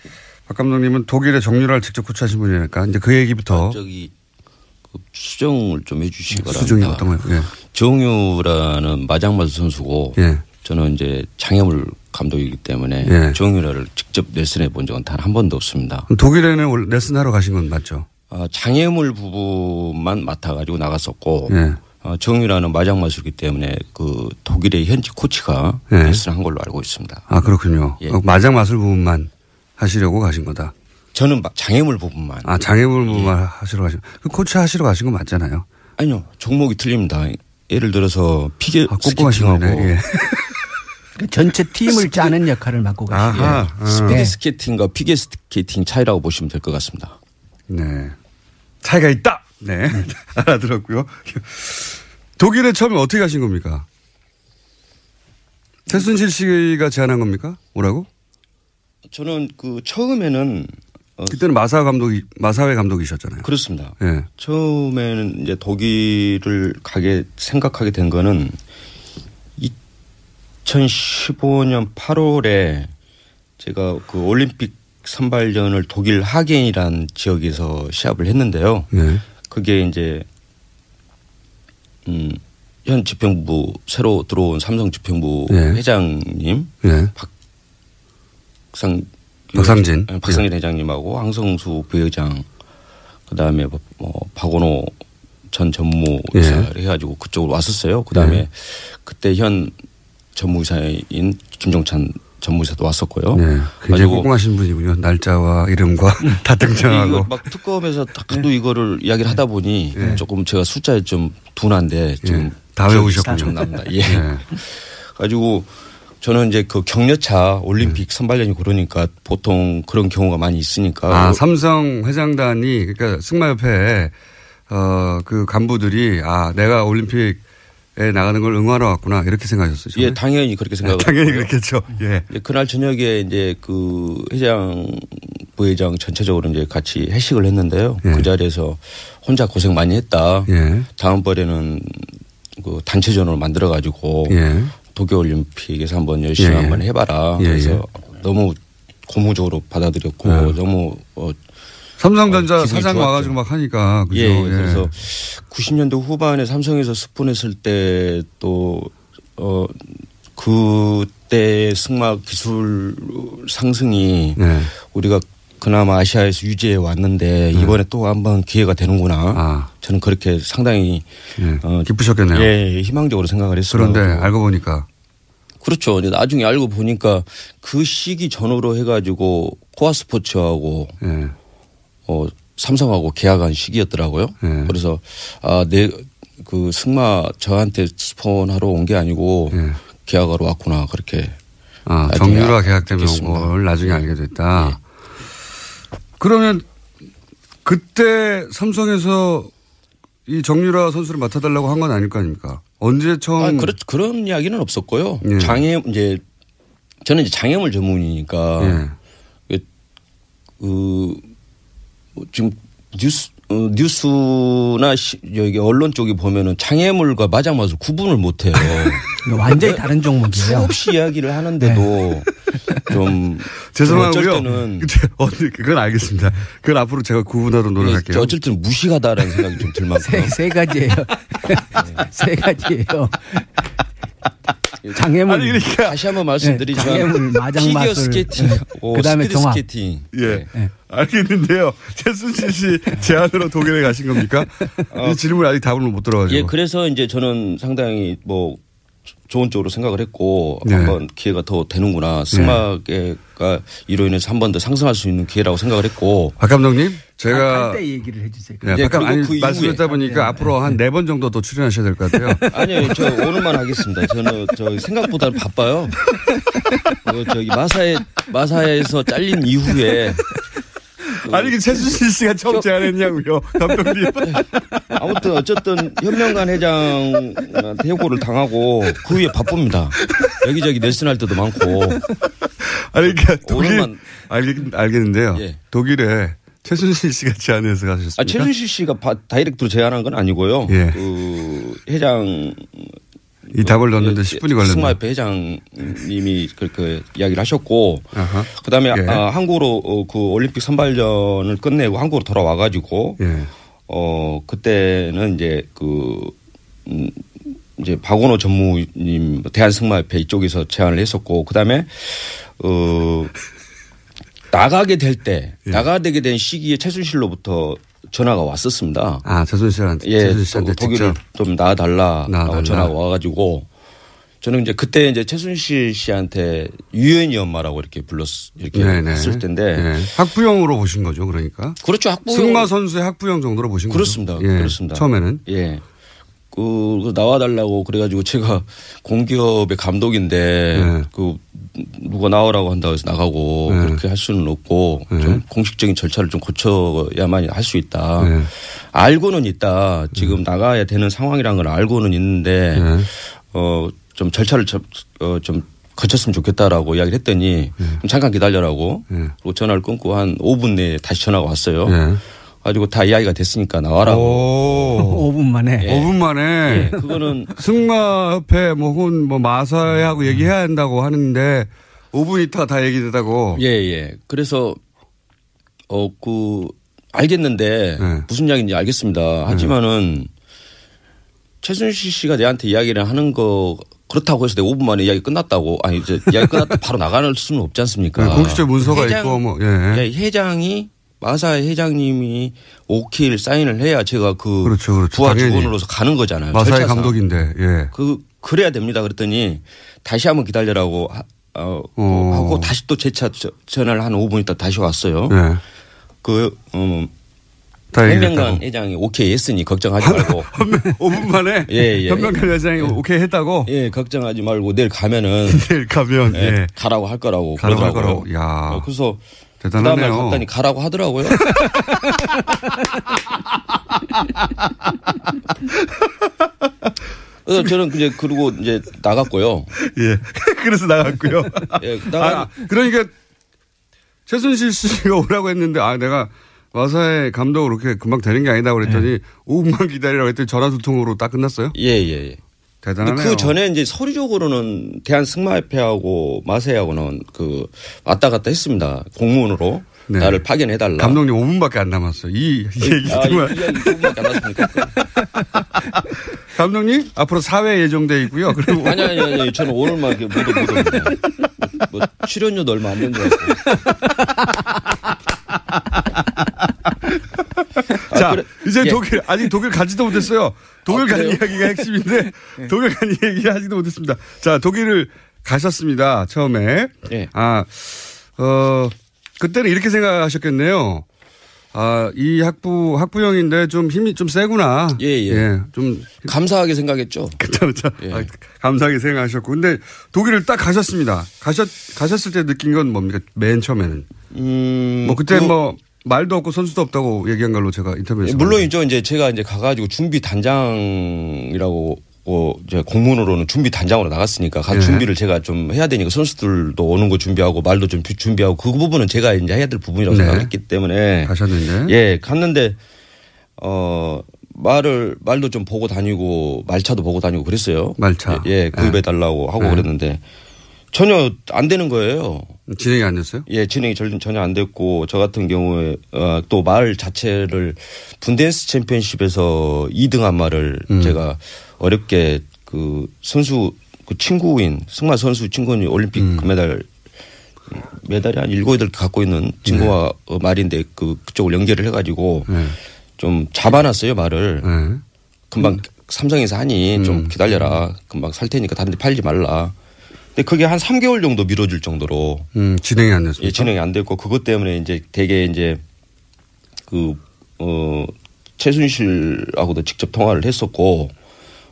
박 감독님은 독일의 정유라를 직접 구출하신 분이니까 이제 그 얘기부터. 저기 수정을 좀 해 주시기 바랍니다. 수정이 어떤 거예요? 예. 정유라는 마장마술 선수고 예. 저는 이제 장애물 감독이기 때문에 예. 정유라를 직접 레슨해 본 적은 단 한 번도 없습니다. 독일에는 레슨하러 가신 건 맞죠? 장애물 부분만 맡아가지고 나갔었고 예. 정유라는 마장마술이기 때문에 그 독일의 현지 코치가 예. 레슨한 걸로 알고 있습니다. 아 그렇군요. 예. 마장마술 부분만 하시려고 가신 거다. 저는 장애물 부분만. 아 장애물 부분만 예. 하시러 가신. 그 코치 하시러 가신 거 맞잖아요. 아니요. 종목이 틀립니다. 예를 들어서 피겨 스케이팅하고 예. 전체 팀을 짜는 역할을 맡고 가시죠. 스피드 스케이팅과 피겨 스케이팅 차이라고 보시면 될 것 같습니다. 네. 차이가 있다. 네. 알아들었고요. 독일에 처음에 어떻게 가신 겁니까? 최순실 씨가 제안한 겁니까? 뭐라고? 저는 그 처음에는 그때는 마사회 감독이셨잖아요. 그렇습니다. 네. 처음에는 이제 독일을 생각하게 된 거는 2015년 8월에 제가 그 올림픽 선발전을 독일 하겐이라는 지역에서 시합을 했는데요. 네. 그게 이제 현 집행부 새로 들어온 삼성 집행부 네. 회장님 네. 박상진 네. 회장님하고 황성수 부회장 그다음에 박원호 전 전무이사를 네. 해가지고 그쪽으로 왔었어요. 그다음에 네. 그때 현 전무이사인 김종찬 전무이사도 왔었고요. 네. 굉장히 꼼꼼하신 분이군요. 날짜와 이름과 다 등장하고. 막 특검에서 또 이거를 이야기를 하다 보니 네. 조금 제가 숫자에 좀 둔한데 좀 다 외우셨군요. 납니다. 예. 네. 가지고 저는 이제 그 격려차 올림픽 선발전이 그러니까 보통 그런 경우가 많이 있으니까. 삼성 회장단이 그러니까 승마협회 그 간부들이 내가 올림픽 에 나가는 걸 응하러 왔구나 이렇게 생각하셨어요. 예, 당연히 그렇게 생각을. 당연히 그렇겠죠. 예. 그날 저녁에 이제 그 회장, 부회장 전체적으로 이제 같이 회식을 했는데요. 예. 그 자리에서 혼자 고생 많이 했다. 예. 다음번에는 그 단체전을 만들어 가지고 예. 도쿄올림픽에서 한번 열심히 한번 해봐라. 그래서 너무 고무적으로 받아들였고 너무 삼성전자 사장 와가지고 막 하니까. 그죠? 예. 그래서 90년대 후반에 삼성에서 스폰했을 때 또, 그때 승마 기술 상승이 우리가 그나마 아시아에서 유지해 왔는데 이번에 또 한번 기회가 되는구나. 저는 그렇게 상당히 기쁘셨겠네요. 예, 희망적으로 생각을 했습니다. 그런데 알고 보니까 그렇죠. 나중에 알고 보니까 그 시기 전후로 해가지고 코아스포츠하고 예. 삼성하고 계약한 시기였더라고요. 예. 그래서 그 승마 저한테 스폰하러 온 게 아니고 예. 계약하러 왔구나 그렇게. 정유라 계약 때문에 온 걸 나중에 알게 됐다. 예. 그러면 그때 삼성에서 이 정유라 선수를 맡아달라고 한 건 아닐 거 아닙니까? 언제 처음? 그런 이야기는 없었고요. 예. 저는 이제 장애물 전문이니까 예. 지금 뉴스나 여기 언론 쪽에 보면은 장애물과 마장맛을 구분을 못 해요. 완전히 다른 종목이에요. 수없이 이야기를 하는데도 네. 좀 죄송하고요. 그건 알겠습니다. 그건 앞으로 제가 구분하도록 노력할게요. 어쩔 때는 무식하다라는 생각이 좀 들 만큼. 세 가지예요. 세 가지예요. 장애물. 아니 그러니까 다시 한번 말씀드리지만 장애물, 마장마술. 피겨 스케이팅, 그다음에 스피드 스케이팅. 예. 네. 알겠는데요. 최순실 씨 제안으로 독일에 가신 겁니까? 이 질문 아직 답을 못 들어가지고. 예, 그래서 이제 저는 상당히 좋은 쪽으로 생각을 했고 한번 기회가 더 되는구나. 승마계가 이로 인해서 한 번 더 상승할 수 있는 기회라고 생각을 했고. 박 감독님 제가 할 때 얘기를 해주세요. 네, 그 말씀했다 보니까 앞으로 한 4번 정도 더 출연하셔야 될 것 같아요. 아니요, 저 오늘만 하겠습니다. 저는 생각보다 바빠요. 저기 마사에서 잘린 이후에. 아니, 최순실 씨가 처음 제안했냐고요, 감독님. 아무튼 어쨌든 현명관 회장한테 해고를 당하고 그 후에 바쁩니다. 여기저기 레슨할 때도 많고. 아니, 그러니까 독일 알겠는데요. 예. 독일에 최순실 씨가 제안해서 가셨습니까? 최순실 씨가 다이렉트로 제안한 건 아니고요. 예. 그 회장. 이 답을 넣었는데 10분이 걸렸네요. 승마협회 회장님이 그렇게 이야기를 하셨고, 그다음에 예. 한국으로 그 올림픽 선발전을 끝내고 한국으로 돌아와 가지고, 예. 그때는 이제 이제 박원호 전무님 대한승마협회 이쪽에서 제안을 했었고, 그다음에 나가게 될 때 예. 나가게 된 시기에 최순실로부터 전화가 왔었습니다. 최순실한테. 예, 독일을 좀 나와달라고 전화가 와가지고 저는 이제 그때 이제 최순실 씨한테 유연이 엄마라고 이렇게 했을 텐데. 네. 학부형으로 보신 거죠, 그러니까. 그렇죠, 학부형. 승마 선수의 학부형 정도로 보신 그렇습니다. 거죠. 예. 그렇습니다. 처음에는. 예. 나와달라고 그래가지고 제가 공기업의 감독인데 누가 나오라고 한다고 해서 나가고 그렇게 할 수는 없고 좀 공식적인 절차를 좀 거쳐야만 할 수 있다. 알고는 있다. 지금 나가야 되는 상황이라는 걸 알고는 있는데 좀 절차를 좀 거쳤으면 좋겠다라고 이야기를 했더니 잠깐 기다려라고 그리고 전화를 끊고 한 5분 내에 다시 전화가 왔어요. 가지고 다 이야기가 됐으니까 나와라고. 5분 만에. 예. 5분 만에. 예. 그거는 승마협회 혹은 마사회하고 얘기해야 한다고 하는데 5분 있다가 다 얘기되다고. 예. 그래서 알겠는데 무슨 이야기인지 알겠습니다. 하지만은 최순실 씨가 내한테 이야기를 하는 거 그렇다고 해서 내가 5분 만에 이야기 끝났다고 이제 이야기 끝났다 바로 나가는 수는 없지 않습니까? 공식적 문서가 있고 회장이 마사회 회장님이 오케이를 사인을 해야 제가 그렇죠. 부하 직원으로서 가는 거잖아요. 마사회 절차상. 감독인데. 예. 그래야 됩니다. 그랬더니 다시 한번 기다려라고 하고 다시 또 재차 전화를 한 5분 있다 다시 왔어요. 예. 현명관 회장이 오케이 했으니 걱정하지 말고. 5분 만에? 예. 현명관 회장이 오케이 했다고? 예, 걱정하지 말고 내일 가면은. 예. 가라고 할 거라고. 가라고 할 거라고. 야. 그래서 대단하네요. 그다음에 갔더니 가라고 하더라고요. 그래서 저는 그리고 이제 나갔고요. 예. 그래서 나갔고요. 예. 그러니까 최순실 씨가 오라고 했는데 내가 마사회 감독으로 그렇게 금방 되는 게 아니다 그랬더니 5분만 기다리라고 했더니 전화 두 통으로 딱 끝났어요? 예. 대단하네요. 그 전에 이제 서류적으로는 대한승마협회하고 마사회하고는 왔다 갔다 했습니다. 공문으로. 네. 나를 파견해달라. 감독님 5분밖에 안 남았어요. 이 얘기 정말. 5분밖에 안 남았습니까? 감독님 앞으로 사회 예정돼 있고요. 그리고 아니. 저는 오늘만 이렇게 못 옵니다. 출연료도 얼마 안 된 줄 알고. 자, 이제 아직 독일 가지도 못했어요. 독일 간 이야기가 핵심인데 독일 간 이야기 하지도 못했습니다. 자, 독일을 가셨습니다. 처음에. 네. 그때는 이렇게 생각하셨겠네요. 이 학부형인데 좀 힘이 좀 세구나. 예. 좀. 감사하게 생각했죠. 그쵸. 예. 감사하게 생각하셨고. 근데 독일을 딱 가셨습니다. 가셨을 때 느낀 건 뭡니까? 맨 처음에는. 그때 말도 없고 선수도 없다고 얘기한 걸로 제가 인터뷰에서. 물론이죠. 이제 제가 이제 가가지고 준비 단장이라고 이제 공문으로는 준비 단장으로 나갔으니까 준비를 제가 좀 해야 되니까 선수들도 오는 거 준비하고 말도 좀 준비하고 그 부분은 제가 이제 해야 될 부분이라고 생각했기 때문에 가셨는데 갔는데 말도 좀 보고 다니고 말차도 보고 다니고 그랬어요. 말차 구입해달라고 하고 그랬는데 전혀 안 되는 거예요. 진행이 안 됐어요? 예, 진행이 전혀 안 됐고 저 같은 경우에 또 말 자체를 분데스 챔피언십에서 2등한 말을 제가 어렵게 그 선수 그 친구인 승마 선수 친구인 올림픽 메달이 한 7, 8개 갖고 있는 친구와 말인데 그쪽을 연결을 해가지고 좀 잡아놨어요 말을. 금방 삼성에서 하니 좀 기다려라. 금방 살 테니까 다른 데 팔지 말라. 근데 그게 한 3개월 정도 미뤄질 정도로. 진행이 안 됐습니까? 예, 진행이 안 됐고 그것 때문에 이제 되게 이제 최순실하고도 직접 통화를 했었고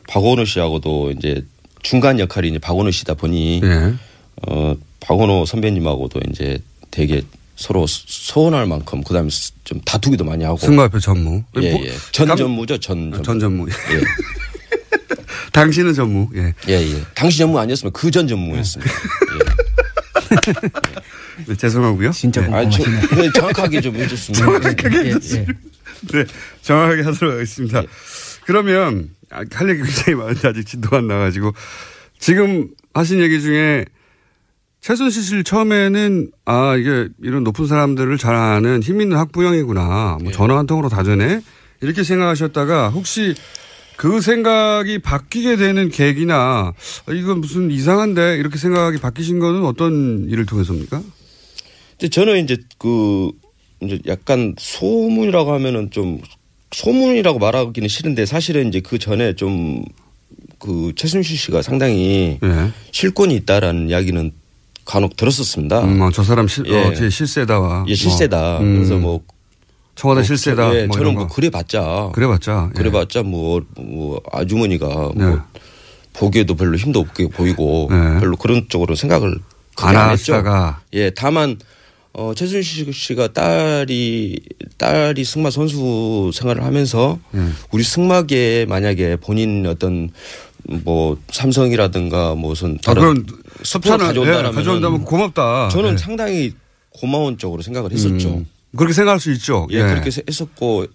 박원호 씨하고도 이제 중간 역할이 이제 박원호 씨다 보니 박원호 선배님하고도 이제 되게 서로 서운할 만큼 그다음에 좀 다투기도 많이 하고. 승마협회 전무. 예. 전 전무죠. 전 전무. 예. 당신은 전무. 예. 당시 전무 아니었으면 그 전 전무였습니다. 네, 죄송하고요. 진짜 궁금하시네. 정확하게 좀 해줬습니다. 정확하게 하도록 하겠습니다. 그러면 할 얘기 굉장히 많은데 아직 진도가 안 나가지고 지금 하신 얘기 중에 최순실 씨 처음에는 이게 이런 높은 사람들을 잘 아는 힘 있는 학부형이구나. 전화 한 통으로 다 되네. 이렇게 생각하셨다가 혹시 그 생각이 바뀌게 되는 계기나 이건 무슨 이상한데 이렇게 생각이 바뀌신 거는 어떤 일을 통해서입니까? 저는 이제 이제 약간 소문이라고 하면은 좀 소문이라고 말하기는 싫은데 사실은 이제 그 전에 좀 최순실 씨가 상당히 실권이 있다라는 이야기는 간혹 들었었습니다. 저 사람 실세다와. 예, 실세다. 그래서 청와대 실세다. 예, 저는 그래봤자 아주머니가 보기에도 별로 힘도 없게 보이고 별로 그런 쪽으로 생각을 크게 안 했죠. 예, 다만 최순실 씨가 딸이 승마 선수 생활을 하면서 우리 승마계에 만약에 본인 어떤 삼성이라든가 무슨 다른 스포를 가져온다면 고맙다. 저는 상당히 고마운 쪽으로 생각을 했었죠. 그렇게 생각할 수 있죠. 그렇게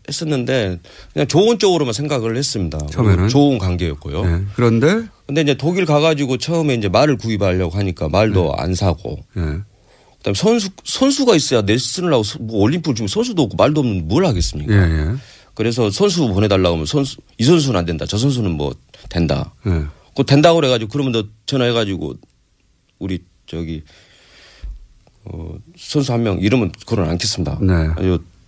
했었는데 그냥 좋은 쪽으로만 생각을 했습니다. 처음에는 좋은 관계였고요. 그런데 이제 독일 가가지고 처음에 이제 말을 구입하려고 하니까 말도 안 사고. 그다음에 선수가 있어야 레슨을 하고 올림픽을 주고 선수도 없고 말도 없는 뭘 하겠습니까? 그래서 선수 보내달라고 하면 이 선수는 안 된다. 저 선수는 된다. 그거 된다고 그래가지고 그러면 너 전화해가지고 우리 선수 한 명 이름은 그걸 않겠습니다.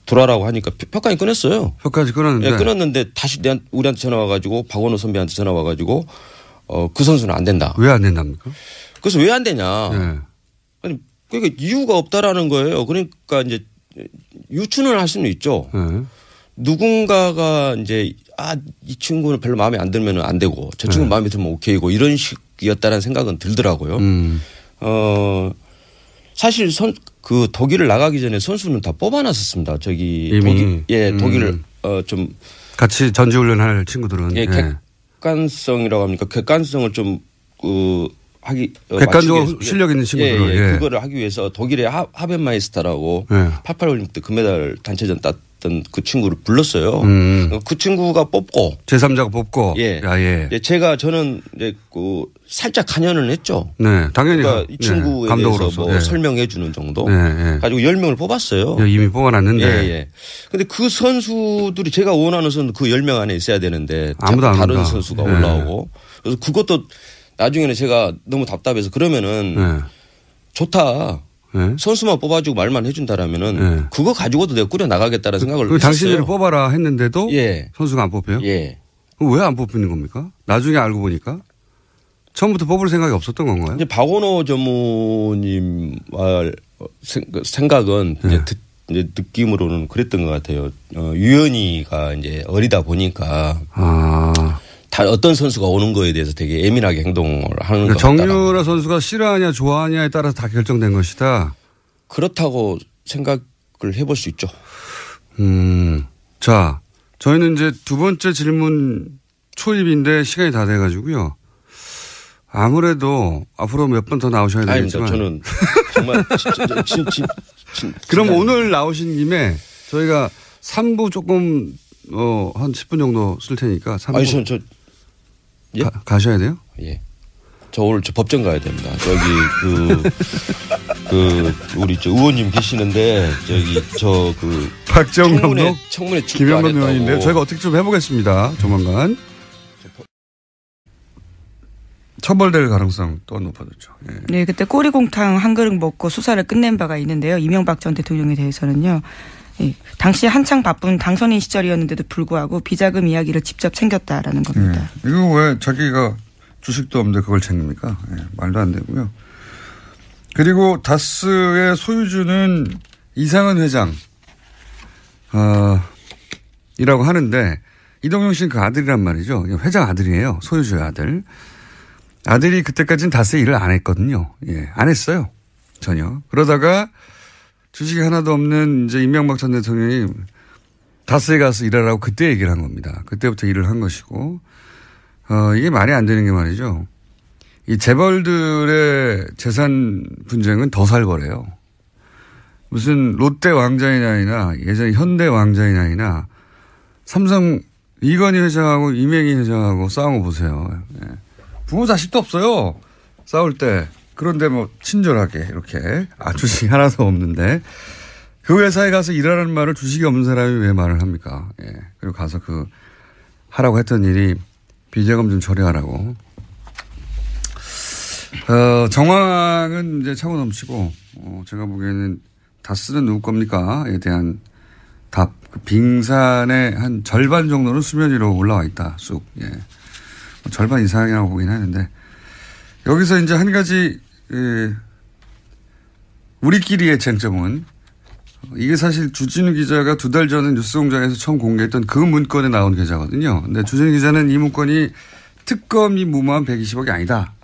돌아라고 하니까 표까지 끊었어요. 표까지 끊었는데. 끊었는데 다시 우리한테 전화 와가지고 박원호 선배한테 전화 와가지고 그 선수는 안 된다. 왜 안 된답니까? 그래서 왜 안 되냐. 그러니까 이유가 없다라는 거예요. 그러니까 이제 유추는 할 수는 있죠. 누군가가 이제 이 친구는 별로 마음에 안 들면 안 되고 저 친구는 마음에 들면 오케이고 이런 식이었다는 생각은 들더라고요. 사실 독일을 나가기 전에 선수는 다 뽑아놨었습니다. 이미 독일을 좀 같이 전지훈련할 친구들은 객관성이라고 합니까? 객관성을 좀 객관적으로 실력 있는 친구들은 그거를 하기 위해서 독일의 하벤마이스터라고 88 올림픽 때 금메달 단체전 땄던 그 친구를 불렀어요. 그 친구가 뽑고 제3자가 뽑고 저는 이제 살짝 관여를 했죠. 당연히 그러니까 이 친구에 대해서 설명해 주는 정도 가지고 10명을 뽑았어요. 이미 뽑아놨는데. 근데 그 선수들이 제가 원하는 선수 그 10명 안에 있어야 되는데 아무도 안 다른 선수가 올라오고 그래서 그것도 나중에는 제가 너무 답답해서 그러면은 좋다. 선수만 뽑아주고 말만 해준다라면은 그거 가지고도 내가 꾸려 나가겠다는 생각을 했어요. 당신들이 뽑아라 했는데도 선수가 안 뽑혀요? 왜 안 뽑히는 겁니까? 나중에 알고 보니까 처음부터 뽑을 생각이 없었던 건가요? 이제 박원호 전무님 생각은 네. 이제 느낌으로는 그랬던 것 같아요. 유연이가 이제 어리다 보니까 다 어떤 선수가 오는 거에 대해서 되게 예민하게 행동을 하는 것 같다. 정유라 선수가 싫어하냐 좋아하냐에 따라서 다 결정된 것이다. 그렇다고 생각을 해볼 수 있죠. 자, 저희는 이제 두 번째 질문 초입인데 시간이 다 돼가지고요. 아무래도 앞으로 몇 번 더 나오셔야 되겠지만. 저는 정말 그럼 오늘 나오신 김에 저희가 3부 조금 한 10분 정도 쓸 테니까 3부. 아니 저 예? 가셔야 돼요? 예. 저 오늘 법정 가야 됩니다. 저기 우리 의원님 계시는데 박정 감독, 청문회 김영건 의원인데요. 저희가 어떻게 좀 해보겠습니다. 조만간. 처벌될 가능성 또 높아졌죠. 예. 네, 그때 꼬리곰탕 한 그릇 먹고 수사를 끝낸 바가 있는데요. 이명박 전 대통령에 대해서는요. 예, 당시 한창 바쁜 당선인 시절이었는데도 불구하고 비자금 이야기를 직접 챙겼다라는 겁니다. 예. 이거 왜 자기가 주식도 없는데 그걸 챙깁니까? 예, 말도 안 되고요. 그리고 다스의 소유주는 이상은 회장 이라고 하는데 이동영 씨는 그 아들이란 말이죠. 회장 아들이에요. 소유주의 아들. 아들이 그때까지는 다스의 일을 안 했거든요. 예, 안 했어요. 전혀. 그러다가 주식이 하나도 없는 이제 이명박 전 대통령이 다스에 가서 일하라고 그때 얘기를 한 겁니다. 그때부터 일을 한 것이고, 이게 말이 안 되는 게 말이죠. 이 재벌들의 재산 분쟁은 더 살벌해요. 무슨 롯데 왕자의 나이나 예전에 현대 왕자의 나이나 삼성 이건희 회장하고 이명희 회장하고 싸운 거 보세요. 예. 부모 자식도 없어요. 싸울 때. 그런데 뭐 친절하게 이렇게 주식이 하나도 없는데 그 회사에 가서 일하라는 말을 주식이 없는 사람이 왜 말을 합니까? 예. 그리고 가서 하라고 했던 일이 비자금 좀 처리하라고. 정황은 이제 차고 넘치고 제가 보기에는 다스는 누구 겁니까?에 대한 답. 빙산의 한 절반 정도는 수면 위로 올라와 있다. 쑥. 예. 절반 이상이라고 보긴 하는데 여기서 이제 한 가지 우리끼리의 쟁점은 이게 사실 주진우 기자가 2달 전에 뉴스공장에서 처음 공개했던 그 문건에 나온 계좌거든요. 근데 주진우 기자는 이 문건이 특검이 무모한 120억이 아니다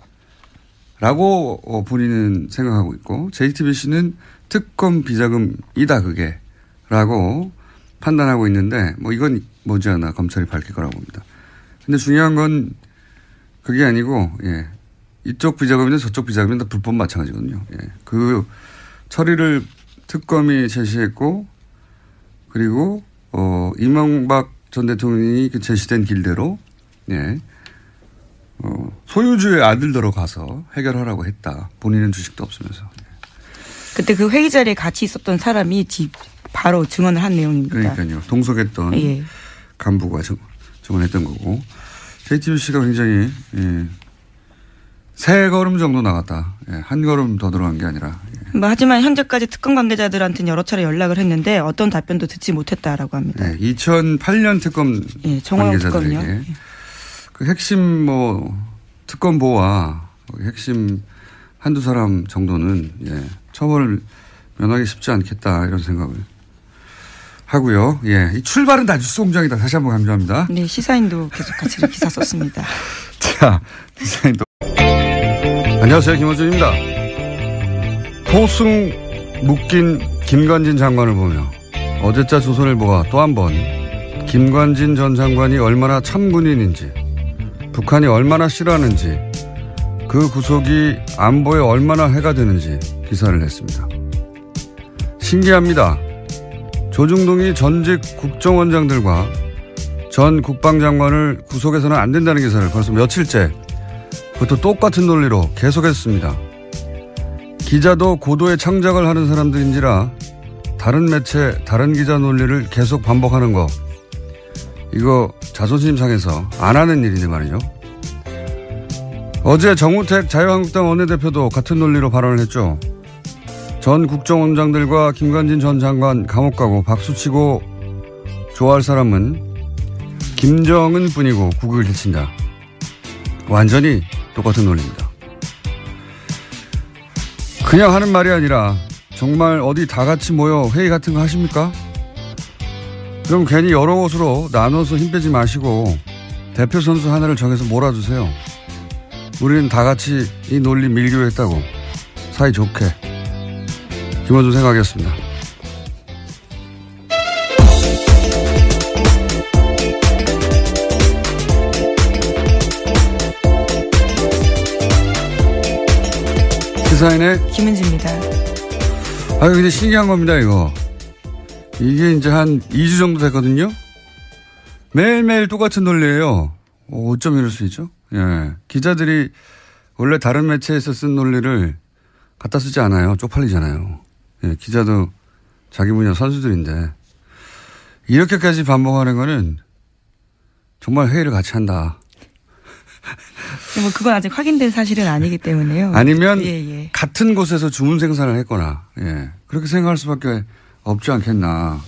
라고 본인은 생각하고 있고 JTBC는 특검 비자금이다 그게 라고 판단하고 있는데 뭐 이건 머지않아 검찰이 밝힐 거라고 봅니다. 근데 중요한 건 그게 아니고, 예. 이쪽 비자금이나 저쪽 비자금은 다 불법 마찬가지거든요. 예. 그 처리를 특검이 제시했고, 그리고, 이명박 전 대통령이 그 제시된 길대로, 예. 소유주의 아들들로 가서 해결하라고 했다. 본인은 주식도 없으면서. 예. 그때 그 회의 자리에 같이 있었던 사람이 바로 증언을 한 내용입니다. 그러니까요. 동석했던 예. 간부가 증언했던 거고. JTBC가 굉장히 세 걸음 정도 나갔다. 예, 한 걸음 더 들어간 게 아니라. 예. 뭐 하지만 현재까지 특검 관계자들한테는 여러 차례 연락을 했는데 어떤 답변도 듣지 못했다라고 합니다. 예, 2008년 특검 관계자들에게 특검요. 그 핵심 특검보와 핵심 한두 사람 정도는 처벌을 면하기 쉽지 않겠다 이런 생각을 하고요. 예. 이 출발은 다 뉴스공장이다. 다시 한번 강조합니다. 네, 시사인도 계속 같이 기사 썼습니다. 자, 시사인도. 안녕하세요. 김어준입니다. 포승 묶인 김관진 장관을 보며 어제자 조선일보가 또 한 번 김관진 전 장관이 얼마나 참군인인지 북한이 얼마나 싫어하는지 그 구속이 안보에 얼마나 해가 되는지 기사를 냈습니다. 신기합니다. 조중동이 전직 국정원장들과 전 국방장관을 구속해서는 안 된다는 기사를 벌써 며칠째 그것도 똑같은 논리로 계속했습니다. 기자도 고도의 창작을 하는 사람들인지라 다른 매체, 다른 기자 논리를 계속 반복하는 거 이거 자존심 상해서 안 하는 일인데 말이죠. 어제 정우택 자유한국당 원내대표도 같은 논리로 발언을 했죠. 전 국정원장들과 김관진 전 장관 감옥 가고 박수치고 좋아할 사람은 김정은 뿐이고 국을 해친다. 완전히 똑같은 논리입니다. 그냥 하는 말이 아니라 정말 어디 다 같이 모여 회의 같은 거 하십니까? 그럼 괜히 여러 곳으로 나눠서 힘 빼지 마시고 대표 선수 하나를 정해서 몰아주세요. 우리는 다 같이 이 논리 밀기로 했다고 사이좋게. 김원준 생각이었습니다. 시사인의 김은지입니다. 아유, 근데 신기한 겁니다, 이거. 이게 이제 한 2주 정도 됐거든요? 매일매일 똑같은 논리예요. 어쩜 이럴 수 있죠? 예. 기자들이 원래 다른 매체에서 쓴 논리를 갖다 쓰지 않아요. 쪽팔리잖아요. 예. 기자도 자기 분야 선수들인데. 이렇게까지 반복하는 거는 정말 회의를 같이 한다. 뭐 그건 아직 확인된 사실은 아니기 때문에요. 아니면 같은 곳에서 주문 생산을 했거나, 예. 그렇게 생각할 수밖에 없지 않겠나.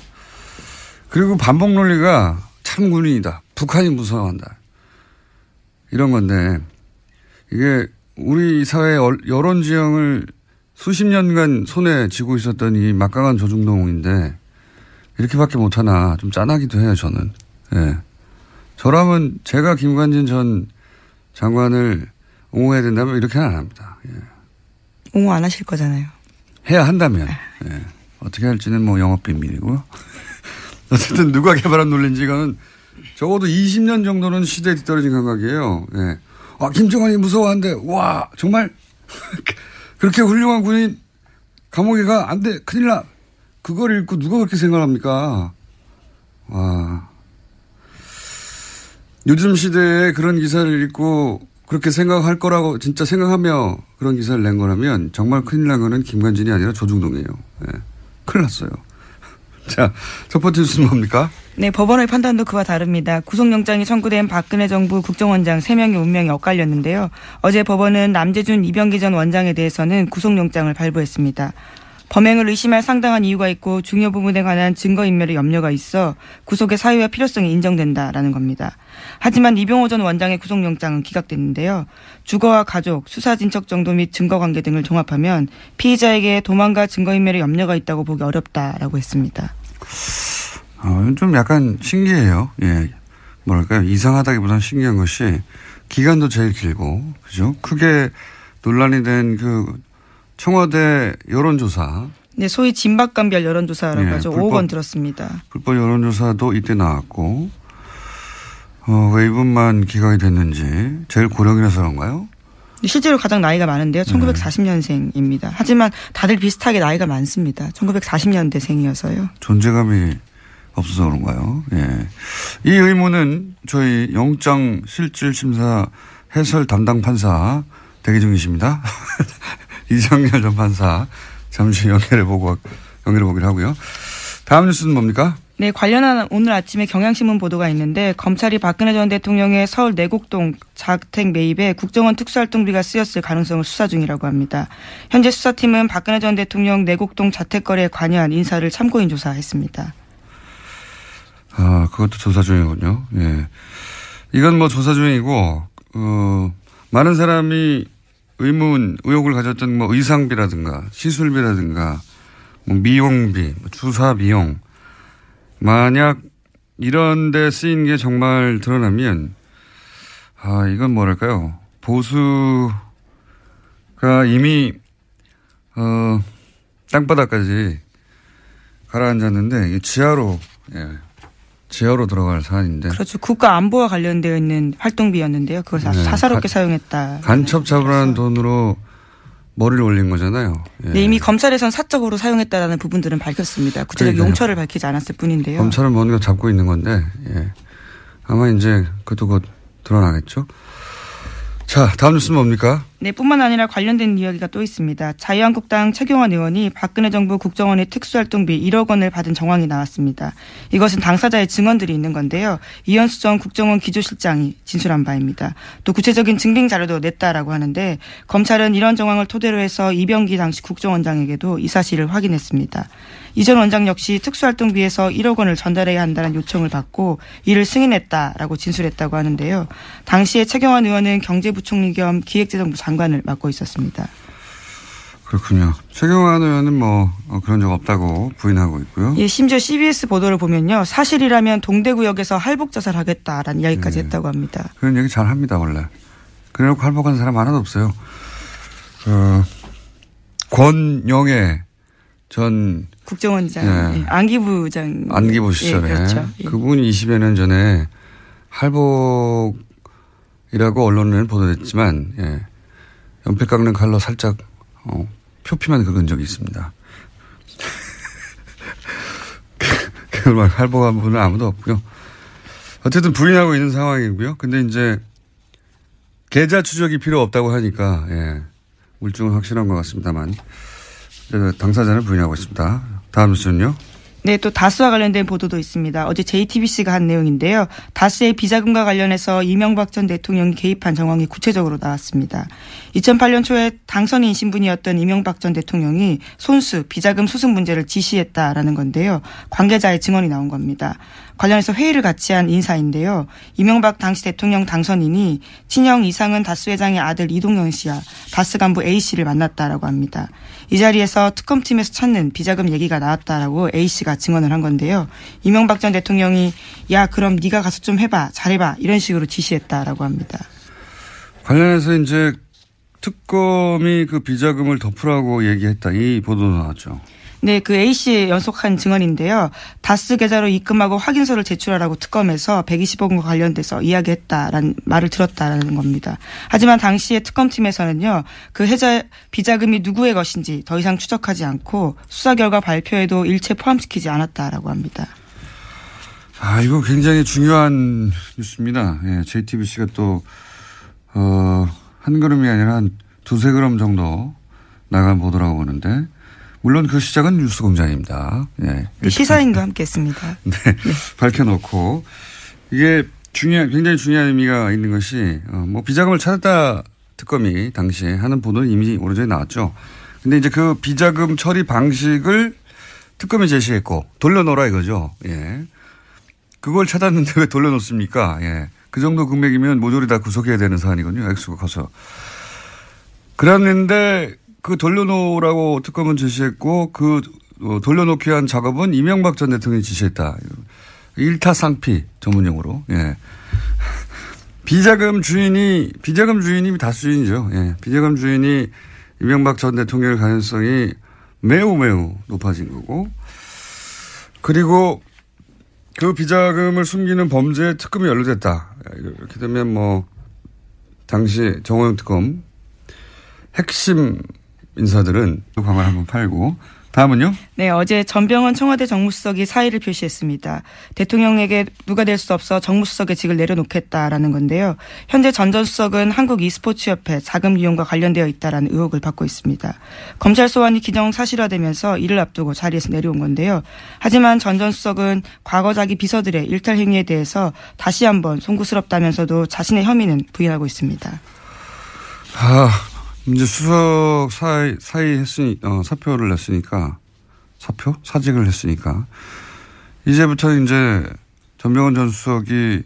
그리고 반복 논리가 참 군인이다. 북한이 무서워한다. 이런 건데, 이게 우리 사회의 여론 지형을 수십 년간 손에 쥐고 있었던 이 막강한 조중동인데, 이렇게밖에 못하나 좀 짠하기도 해요, 저는. 예. 저라면 제가 김관진 전 장관을 옹호해야 된다면 이렇게는 안 합니다. 예. 옹호 안 하실 거잖아요. 해야 한다면. 예. 어떻게 할지는 뭐 영업 비밀이고요. 어쨌든 누가 개발한 논리인지 이거는 적어도 20년 정도는 시대에 뒤떨어진 감각이에요. 예. 아, 김정은이 무서워한데, 와, 정말 그렇게 훌륭한 군인 감옥에 가 안 돼. 큰일 나. 그걸 읽고 누가 그렇게 생각합니까? 와. 요즘 시대에 그런 기사를 읽고 그렇게 생각할 거라고 진짜 생각하며 그런 기사를 낸 거라면 정말 큰일 난 거는 김관진이 아니라 조중동이에요. 예. 큰일 났어요. 자, 첫 번째 뉴스는 뭡니까? 네, 법원의 판단도 그와 다릅니다. 구속영장이 청구된 박근혜 정부 국정원장 3명의 운명이 엇갈렸는데요. 어제 법원은 남재준 이병기 전 원장에 대해서는 구속영장을 발부했습니다. 범행을 의심할 상당한 이유가 있고 중요 부분에 관한 증거인멸의 염려가 있어 구속의 사유와 필요성이 인정된다라는 겁니다. 하지만 이병호 전 원장의 구속영장은 기각됐는데요. 주거와 가족, 수사진척 정도 및 증거관계 등을 종합하면 피의자에게 도망가 증거인멸의 염려가 있다고 보기 어렵다라고 했습니다. 좀 약간 신기해요. 예. 뭐랄까요. 이상하다기보다는 신기한 것이 기간도 제일 길고, 그죠? 크게 논란이 된 청와대 여론조사. 네, 소위 진박감별 여론조사라고 네, 하죠. 5억 원 들었습니다. 불법 여론조사도 이때 나왔고, 왜 이분만 기각이 됐는지 제일 고령이라서 그런가요? 실제로 가장 나이가 많은데요. 1940년생입니다. 하지만 다들 비슷하게 나이가 많습니다. 1940년대생이어서요. 존재감이 없어서 그런가요? 예. 이 의문은 저희 영장실질심사 해설 담당 판사 대기 중이십니다. 이정열 전 판사 잠시 연결해 보기로 하고요. 다음 뉴스는 뭡니까? 네, 관련한 오늘 아침에 경향신문 보도가 있는데 검찰이 박근혜 전 대통령의 서울 내곡동 자택 매입에 국정원 특수활동비가 쓰였을 가능성을 수사 중이라고 합니다. 현재 수사팀은 박근혜 전 대통령 내곡동 자택 거래에 관여한 인사를 참고인 조사했습니다. 아, 그것도 조사 중이군요. 예. 이건 뭐 조사 중이고, 많은 사람이 의혹을 가졌던 뭐 의상비라든가 시술비라든가 뭐 미용비, 주사 비용, 만약 이런 데 쓰인 게 정말 드러나면, 이건 뭐랄까요. 보수가 이미, 땅바닥까지 가라앉았는데, 지하로 들어갈 사안인데. 그렇죠. 국가 안보와 관련되어 있는 활동비였는데요. 그걸 사사롭게 사용했다. 간첩 잡으라는 돈으로 머리를 올린 거잖아요. 예. 네, 이미 검찰에선 사적으로 사용했다라는 부분들은 밝혔습니다. 구체적 용처를 밝히지 않았을 뿐인데요. 검찰은 뭔가 잡고 있는 건데, 예. 아마 이제 그것도 곧 드러나겠죠. 자, 다음 뉴스는 뭡니까? 네, 뿐만 아니라 관련된 이야기가 또 있습니다. 자유한국당 최경환 의원이 박근혜 정부 국정원의 특수활동비 1억 원을 받은 정황이 나왔습니다. 이것은 당사자의 증언들이 있는 건데요. 이현수 전 국정원 기조실장이 진술한 바입니다. 또 구체적인 증빙 자료도 냈다라고 하는데 검찰은 이런 정황을 토대로 해서 이병기 당시 국정원장에게도 이 사실을 확인했습니다. 이 전 원장 역시 특수활동비에서 1억 원을 전달해야 한다는 요청을 받고 이를 승인했다라고 진술했다고 하는데요. 당시에 최경환 의원은 경제부총리 겸 기획재정부 장관을 맡고 있었습니다. 그렇군요. 최경환 의원은 뭐 그런 적 없다고 부인하고 있고요. 예, 심지어 CBS 보도를 보면요. 사실이라면 동대구역에서 할복자살하겠다라는 이야기까지 했다고 합니다. 그런 얘기 잘 합니다 원래. 그래놓고 할복한 사람 하나도 없어요. 권영애 전 국정원장, 예. 안기부장. 안기부 시절에. 예, 그렇죠. 예. 그분이 20여 년 전에 할복이라고 언론은 보도됐지만, 예. 연필 깎는 칼로 살짝, 표피만 긁은 적이 있습니다. 그걸 할복한 분은 아무도 없고요. 어쨌든 부인하고 있는 상황이고요. 근데 이제, 계좌 추적이 필요 없다고 하니까, 예. 물증은 확실한 것 같습니다만, 당사자는 부인하고 있습니다. 다음 뉴스는요. 네, 또 다스와 관련된 보도도 있습니다. 어제 JTBC가 한 내용인데요. 다스의 비자금과 관련해서 이명박 전 대통령이 개입한 정황이 구체적으로 나왔습니다. 2008년 초에 당선인 신분이었던 이명박 전 대통령이 손수, 비자금 수습 문제를 지시했다라는 건데요. 관계자의 증언이 나온 겁니다. 관련해서 회의를 같이 한 인사인데요. 이명박 당시 대통령 당선인이 친형 이상은 다스 회장의 아들 이동영 씨와 다스 간부 A씨를 만났다라고 합니다. 이 자리에서 특검팀에서 찾는 비자금 얘기가 나왔다라고 A씨가 증언을 한 건데요. 이명박 전 대통령이 야 그럼 네가 가서 좀 해봐 잘해봐 이런 식으로 지시했다라고 합니다. 관련해서 이제 특검이 그 비자금을 덮으라고 얘기했다 이 보도도 나왔죠. 네, 그 A씨 연속한 증언인데요. 다스 계좌로 입금하고 확인서를 제출하라고 특검에서 120억 원과 관련돼서 이야기했다라는 말을 들었다라는 겁니다. 하지만 당시에 특검팀에서는요. 그 비자금이 누구의 것인지 더 이상 추적하지 않고 수사 결과 발표에도 일체 포함시키지 않았다라고 합니다. 아, 이거 굉장히 중요한 뉴스입니다. 예, JTBC가 또 한 걸음이 아니라 한 두세 걸음 정도 나간 보도라고 보는데 물론 그 시작은 뉴스공장입니다. 예. 네, 시사인과 함께했습니다. 네, 밝혀놓고 이게 굉장히 중요한 의미가 있는 것이 뭐 비자금을 찾았다 특검이 당시에 하는 보도는 이미 오래전에 나왔죠. 근데 이제 그 비자금 처리 방식을 특검이 제시했고 돌려놓으라 이거죠. 예. 그걸 찾았는데 왜 돌려놓습니까? 예. 그 정도 금액이면 모조리 다 구속해야 되는 사안이거든요. 액수가 커서. 그랬는데 그 돌려놓으라고 특검은 제시했고 그 돌려놓기 위한 작업은 이명박 전 대통령이 지시했다. 일타상피 전문용어로. 예. 비자금 주인이 다수 주인이죠. 예. 비자금 주인이 이명박 전 대통령의 가능성이 매우 높아진 거고. 그리고 그 비자금을 숨기는 범죄에 특검이 연루됐다. 이렇게 되면 뭐 당시 정호영 특검 핵심 인사들은 광을 한번 팔고 다음은요? 네, 어제 전병헌 청와대 정무수석이 사의를 표시했습니다. 대통령에게 누가 될 수 없어 정무수석의 직을 내려놓겠다라는 건데요. 현재 전 수석은 한국 e스포츠협회 자금 이용과 관련되어 있다라는 의혹을 받고 있습니다. 검찰 소환이 기정사실화되면서 이를 앞두고 자리에서 내려온 건데요. 하지만 전 수석은 과거 자기 비서들의 일탈 행위에 대해서 다시 한번 송구스럽다면서도 자신의 혐의는 부인하고 있습니다. 이제 수석 사표를 냈으니까, 사직을 했으니까, 이제부터 이제 전병헌 전 수석이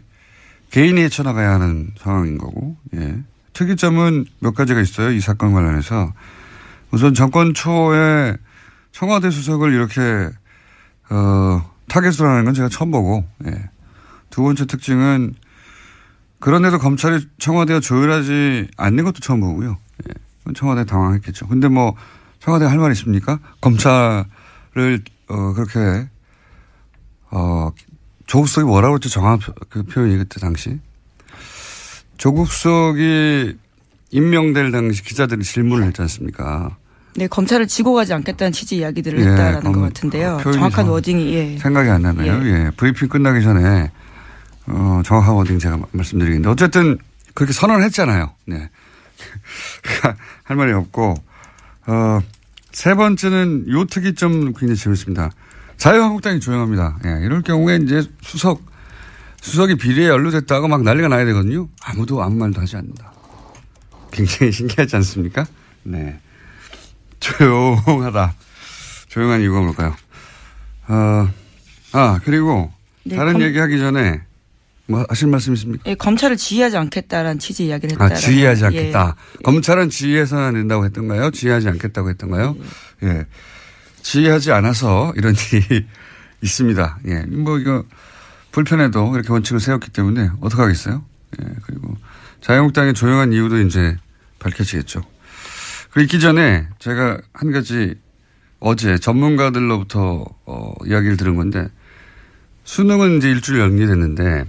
개인이 헤쳐나가야 하는 상황인 거고, 예. 특이점은 몇 가지가 있어요. 이 사건 관련해서. 우선 정권 초에 청와대 수석을 이렇게, 타겟으로 하는 건 제가 처음 보고, 예. 두 번째 특징은 그런데도 검찰이 청와대와 조율하지 않는 것도 처음 보고요. 예. 청와대 당황했겠죠. 근데 뭐 청와대 할 말 있습니까? 검찰을 그렇게 조국 수석이 뭐라고 했죠? 정확한 그 표현이 그때 당시. 조국 수석이 임명될 당시 기자들이 질문을 했지 않습니까? 네, 검찰을 지고 가지 않겠다는 취지 이야기들을 했다라는 것 같은데요. 정확한 워딩이 생각이 안 나네요. 예. 브리핑 끝나기 전에 정확한 워딩 제가 말씀드리겠는데 어쨌든 그렇게 선언을 했잖아요. 네. 할 말이 없고, 세 번째는 요 특이점 굉장히 재밌습니다. 자유한국당이 조용합니다. 예, 이럴 경우에 이제 수석이 비리에 연루됐다고 막 난리가 나야 되거든요. 아무도 아무 말도 하지 않는다. 굉장히 신기하지 않습니까? 네. 조용하다. 조용한 이유가 뭘까요? 그리고 네, 다른 얘기하기 전에 뭐 하실 말씀 있습니까? 예, 검찰을 지휘하지 않겠다라는 취지 이야기를 했다. 지휘하지 않겠다. 예. 검찰은 지휘해서는 안 된다고 했던가요? 지휘하지 않겠다고 했던가요? 예. 지휘하지 않아서 이런 일이 있습니다. 예. 뭐 이거 불편해도 이렇게 원칙을 세웠기 때문에 어떡하겠어요? 예. 그리고 자유한국당의 조용한 이유도 이제 밝혀지겠죠. 그리고 있기 전에 제가 한 가지 어제 전문가들로부터 이야기를 들은 건데 수능은 이제 일주일 연기됐는데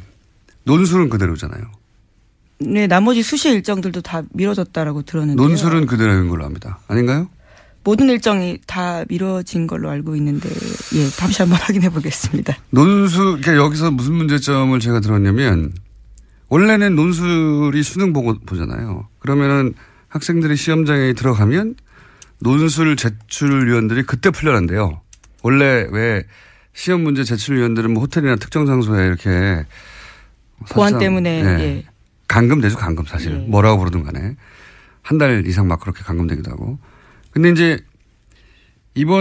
논술은 그대로잖아요. 네, 나머지 수시 일정들도 다 미뤄졌다라고 들었는데요. 논술은 그대로인 걸로 압니다. 아닌가요? 모든 일정이 다 미뤄진 걸로 알고 있는데, 예, 다시 한번 확인해 보겠습니다. 논술, 그러니까 여기서 무슨 문제점을 제가 들었냐면, 원래는 논술이 수능 보잖아요. 그러면은 학생들이 시험장에 들어가면 논술 제출위원들이 그때 풀려난대요. 원래 왜 시험 문제 제출위원들은 뭐 호텔이나 특정 장소에 이렇게 보안 때문에 예. 예. 감금되죠, 감금 사실은. 예. 뭐라고 부르든 간에. 한 달 이상 막 그렇게 감금되기도 하고. 근데 이제 이번